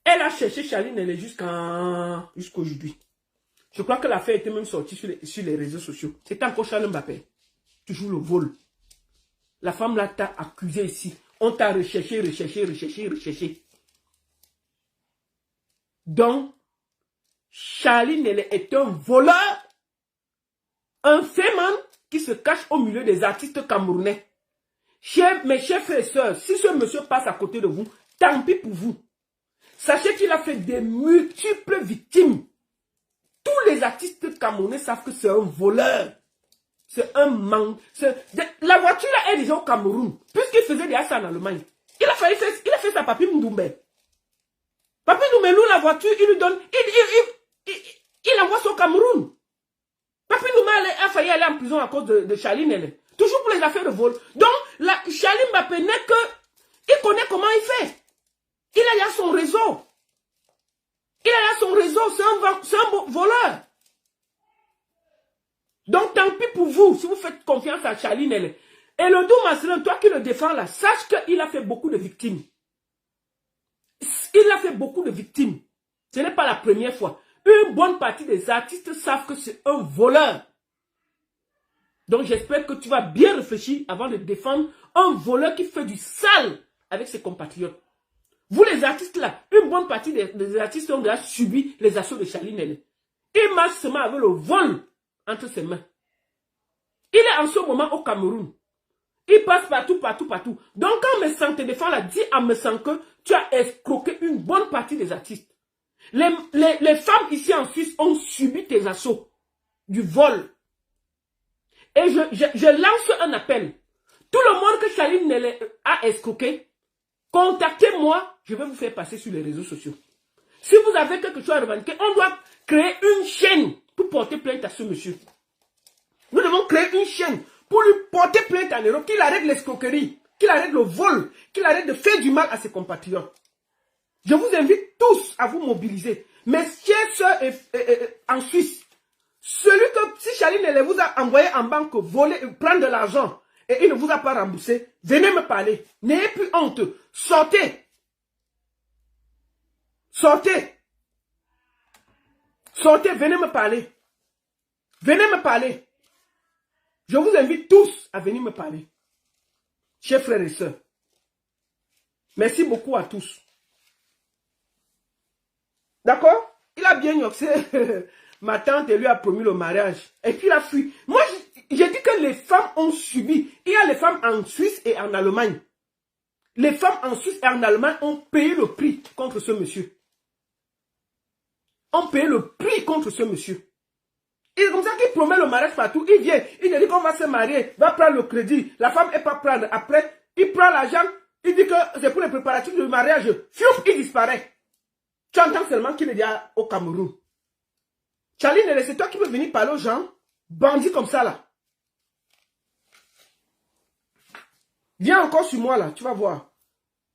Elle a cherché Charlie Nele jusqu'aujourd'hui. Je crois que l'affaire était même sortie sur les réseaux sociaux. C'était encore Charles Mbappé. Toujours le vol. La femme là t'a accusé ici. On t'a recherché. Donc, Charlie Nele est un voleur. Un féminin qui se cache au milieu des artistes camerounais. Mes chers frères et sœurs, si ce monsieur passe à côté de vous, tant pis pour vous. Sachez qu'il a fait des multiples victimes. Tous les artistes camerounais savent que c'est un voleur. C'est un manque. La voiture là est déjà au Cameroun. Puisqu'il faisait déjà ça en Allemagne. Il a fait ça Papi Mdoumbe. Papi Mdoumbe loue la voiture, il lui donne. Il envoie ça au Cameroun. Papi Mdoumbe a failli aller en prison à cause de Charlie Nele. Toujours pour les affaires de vol. Donc, Charlie Mbappé n'est que. Il connaît comment il fait. Il a son réseau. C'est un voleur. Donc, tant pis pour vous, si vous faites confiance à Charlie Nele. Et le Dou Marcelin, toi qui le défends là, sache qu'il a fait beaucoup de victimes. Il a fait beaucoup de victimes. Ce n'est pas la première fois. Une bonne partie des artistes savent que c'est un voleur. Donc, j'espère que tu vas bien réfléchir avant de défendre un voleur qui fait du sale avec ses compatriotes. Vous les artistes là, une bonne partie des artistes ont déjà subi les assauts de Charlie Nele. Il marche seulement avec le vol entre ses mains. Il est en ce moment au Cameroun. Il passe partout. Donc quand Messan te défend là, dis à Messan que tu as escroqué une bonne partie des artistes. Les femmes ici en Suisse ont subi tes assauts du vol. Et je lance un appel. Tout le monde que Charlie Nele a escroqué, contactez-moi, je vais vous faire passer sur les réseaux sociaux. Si vous avez quelque chose à revendiquer, on doit créer une chaîne pour porter plainte à ce monsieur. Nous devons créer une chaîne pour lui porter plainte en Europe, qu'il arrête l'escroquerie, qu'il arrête le vol, qu'il arrête de faire du mal à ses compatriotes. Je vous invite tous à vous mobiliser. Mes chers soeurs en Suisse, celui que si Charlie Nele vous a envoyé en banque voler, prendre de l'argent, et il ne vous a pas remboursé, venez me parler. N'ayez plus honte. Sortez. Sortez. Sortez, venez me parler. Venez me parler. Je vous invite tous à venir me parler. Chers frères et sœurs. Merci beaucoup à tous. D'accord? Il a bien yoxé. Ma tante lui a promis le mariage. Et puis il a fui. Moi, j'ai dit que les femmes ont subi. Il y a les femmes en Suisse et en Allemagne. Les femmes en Suisse et en Allemagne ont payé le prix contre ce monsieur. Ont payé le prix contre ce monsieur. C'est comme ça qu'il promet le mariage partout. Il vient, il dit qu'on va se marier, va prendre le crédit. La femme n'est pas prendre. Après, il prend l'argent, il dit que c'est pour les préparatifs du mariage. Fiouf, il disparaît. Tu entends seulement qu'il est déjà au Cameroun. Charlie Nele, c'est toi qui peux venir parler aux gens, bandits comme ça là. Viens encore sur moi là, tu vas voir.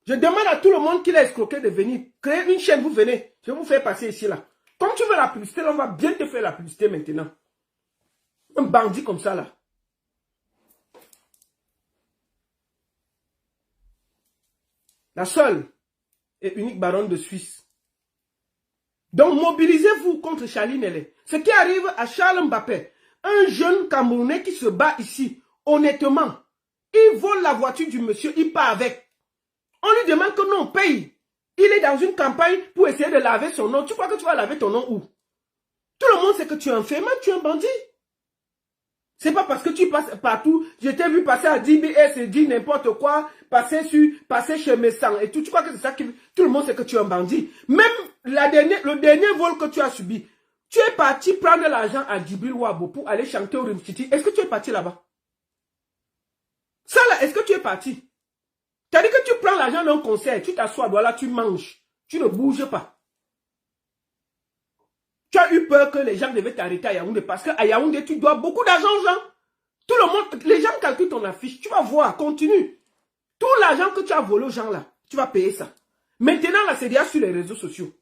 Je demande à tout le monde qui l'a escroqué de venir. Créer une chaîne, vous venez. Je vais vous faire passer ici là. Comme tu veux la publicité, là, on va bien te faire la publicité maintenant. Un bandit comme ça là. La seule et unique baronne de Suisse. Donc mobilisez-vous contre Charlie Nele. Ce qui arrive à Charles Mbappé, un jeune Camerounais qui se bat ici, honnêtement. Il vole la voiture du monsieur, il part avec. On lui demande que non, paye. Il est dans une campagne pour essayer de laver son nom. Tu crois que tu vas laver ton nom où? Tout le monde sait que tu es un féminin, tu es un bandit. C'est pas parce que tu passes partout. Je t'ai vu passer à DBS et dire n'importe quoi, passer chez Messan et tout. Tu crois que c'est ça qui... Tout le monde sait que tu es un bandit. Même le dernier vol que tu as subi. Tu es parti prendre l'argent à Djibril Wabo pour aller chanter au Rimchiti. Est-ce que tu es parti là-bas? Ça là, est-ce que tu es parti? C'est-à-dire que tu prends l'argent d'un concert, tu t'assois, voilà, tu manges. Tu ne bouges pas. Tu as eu peur que les gens devaient t'arrêter à Yaoundé parce qu'à Yaoundé, tu dois beaucoup d'argent aux gens. Tout le monde, les gens calculent ton affiche. Tu vas voir, continue. Tout l'argent que tu as volé aux gens là, tu vas payer ça. Maintenant, là, c'est déjà sur les réseaux sociaux.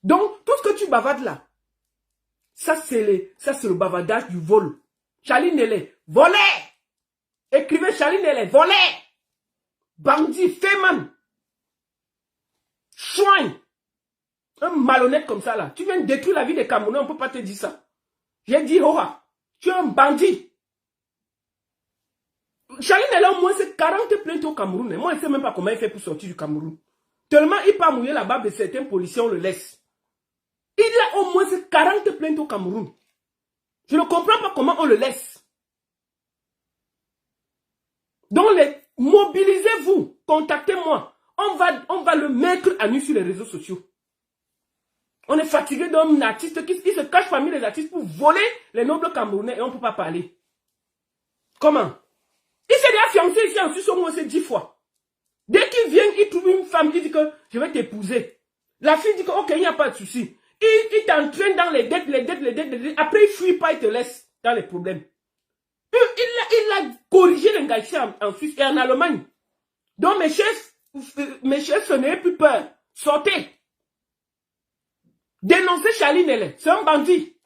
Donc, tout ce que tu bavardes là, ça c'est le bavardage du vol. Charlie Nelly, volé. Écrivez Charlie Nelly, volé. Bandit, féman. Chouin. Un malhonnête comme ça là. Tu viens de détruire la vie des Camerounais, on ne peut pas te dire ça. J'ai dit, Hora, tu es un bandit. Charlie Nelly, au moins, c'est 40 plaintes au Cameroun. Moi, je ne sais même pas comment il fait pour sortir du Cameroun. Tellement il peut mouiller la barbe de certains policiers, on le laisse. Il a au moins 40 plaintes au Cameroun. Je ne comprends pas comment on le laisse. Donc, mobilisez-vous, contactez-moi. On va le mettre à nu sur les réseaux sociaux. On est fatigué d'un artiste qui se cache parmi les artistes pour voler les nobles Camerounais et on ne peut pas parler. Comment? Il s'est déjà fiancé ici en Suisse au moins 10 fois. Dès qu'il vient, il trouve une femme, il dit que je vais t'épouser. La fille dit que ok, il n'y a pas de souci. Il t'entraîne dans les dettes. Après, il fuit pas, il te laisse dans les problèmes. Il a corrigé l'engagé en Suisse et en Allemagne. Donc mes chefs, ce n'est plus peur. Sortez. Dénoncez Charlie Nelly. C'est un bandit.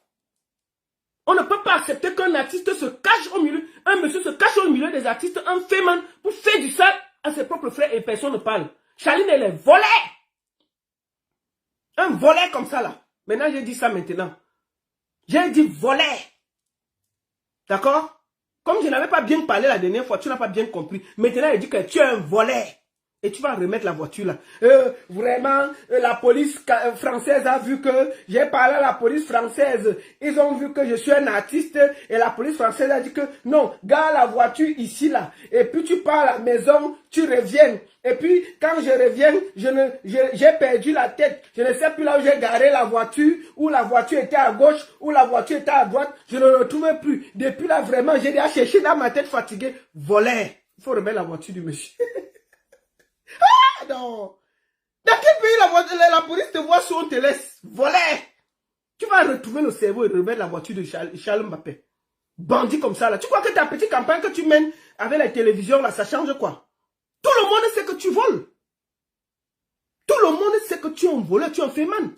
On ne peut pas accepter qu'un artiste se cache au milieu, un monsieur se cache au milieu des artistes, un féman, pour faire du sale à ses propres frères et personne ne parle. Charlie Nelly, volé. Un volet comme ça là. Maintenant, j'ai dit ça maintenant. J'ai dit volet. D'accord? Comme je n'avais pas bien parlé la dernière fois, tu n'as pas bien compris. Maintenant, il dit que tu es un volet. Et tu vas remettre la voiture là. Vraiment, la police française a vu que j'ai parlé à la police française. Ils ont vu que je suis un artiste. Et la police française a dit que non, garde la voiture ici là. Et puis tu pars à la maison, tu reviens. Et puis quand je reviens, j'ai perdu la tête. Je ne sais plus là où j'ai garé la voiture. Où la voiture était à gauche, où la voiture était à droite. Je ne le retrouvais plus. Depuis là vraiment, j'ai déjà cherché dans ma tête fatiguée. Voler. Il faut remettre la voiture du monsieur. Ah non! Dans quel pays la police te voit si on te laisse voler? Tu vas retrouver le cerveau et remettre la voiture de Charles Mbappé. Bandit comme ça là. Tu crois que ta petite campagne que tu mènes avec la télévision là, ça change quoi? Tout le monde sait que tu voles. Tout le monde sait que tu es un voleur, tu es un féman.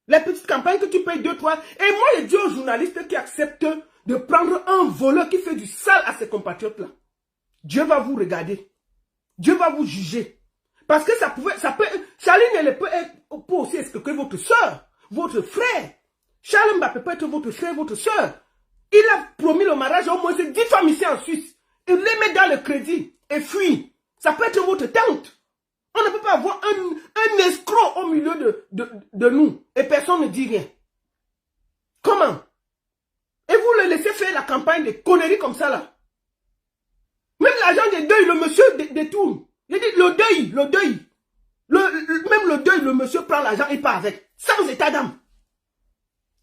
Les petites campagnes que tu payes 2, 3. Et moi je dis aux journalistes qui acceptent de prendre un voleur qui fait du sale à ses compatriotes là. Dieu va vous regarder. Dieu va vous juger. Parce que ça peut, Charlie Nelly peut aussi escroquer votre soeur, votre frère. Charles Mbappé peut être votre frère, votre soeur. Il a promis le mariage au moins 10 femmes ici en Suisse. Il les met dans le crédit et fuit. Ça peut être votre tante. On ne peut pas avoir un escroc au milieu de nous et personne ne dit rien. Comment? Et vous le laissez faire la campagne de conneries comme ça là. Même l'agent des deuils, le monsieur détourne. Il dit le deuil. Même le deuil, le monsieur prend l'argent et part avec. Sans état d'âme.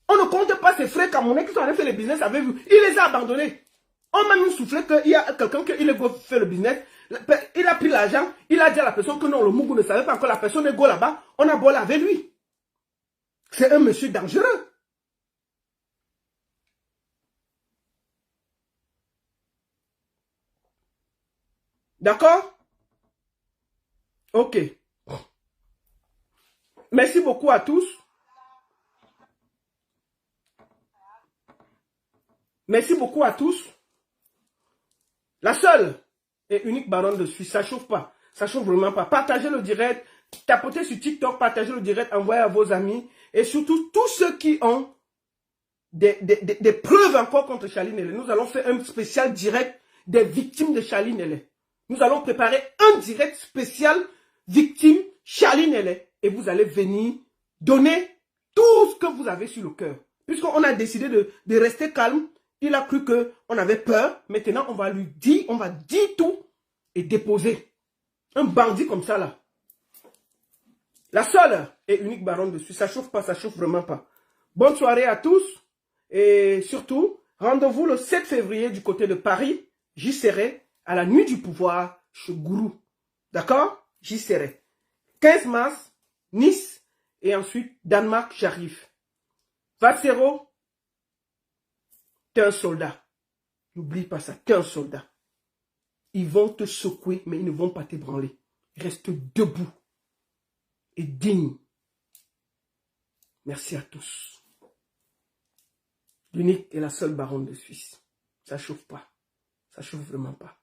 On ne compte pas ses frères camerounais qui sont allés faire le business avec vous. Il les a abandonnés. On m'a même soufflé qu'il y a quelqu'un qui est go faire le business. Il a pris l'argent. Il a dit à la personne que non, le Mougou ne savait pas encore. La personne est go là-bas. On a bolé avec lui. C'est un monsieur dangereux. D'accord? Ok. Merci beaucoup à tous. Merci beaucoup à tous. La seule et unique baronne de Suisse, ça chauffe pas. Ça chauffe vraiment pas. Partagez le direct. Tapotez sur TikTok, partagez le direct, envoyez à vos amis. Et surtout, tous ceux qui ont des preuves encore contre Charlie Nelly. Nous allons faire un spécial direct des victimes de Charlie Nelly. Nous allons préparer un direct spécial victime Charlie Nelly. Et vous allez venir donner tout ce que vous avez sur le cœur. Puisqu'on a décidé de rester calme, il a cru qu'on avait peur. Maintenant, on va lui dire, on va dire tout et déposer. Un bandit comme ça là. La seule et unique baronne de Suisse, ça chauffe pas, ça chauffe vraiment pas. Bonne soirée à tous. Et surtout, rendez-vous le 7 février du côté de Paris. J'y serai à la nuit du pouvoir chez Gourou. D'accord? J'y serai. 15 mars, Nice. Et ensuite, Danemark, j'arrive. Vatsero, t'es un soldat. N'oublie pas ça, t'es un soldat. Ils vont te secouer, mais ils ne vont pas t'ébranler. Reste debout et digne. Merci à tous. L'unique et la seule baronne de Suisse. Ça chauffe pas. Ça chauffe vraiment pas.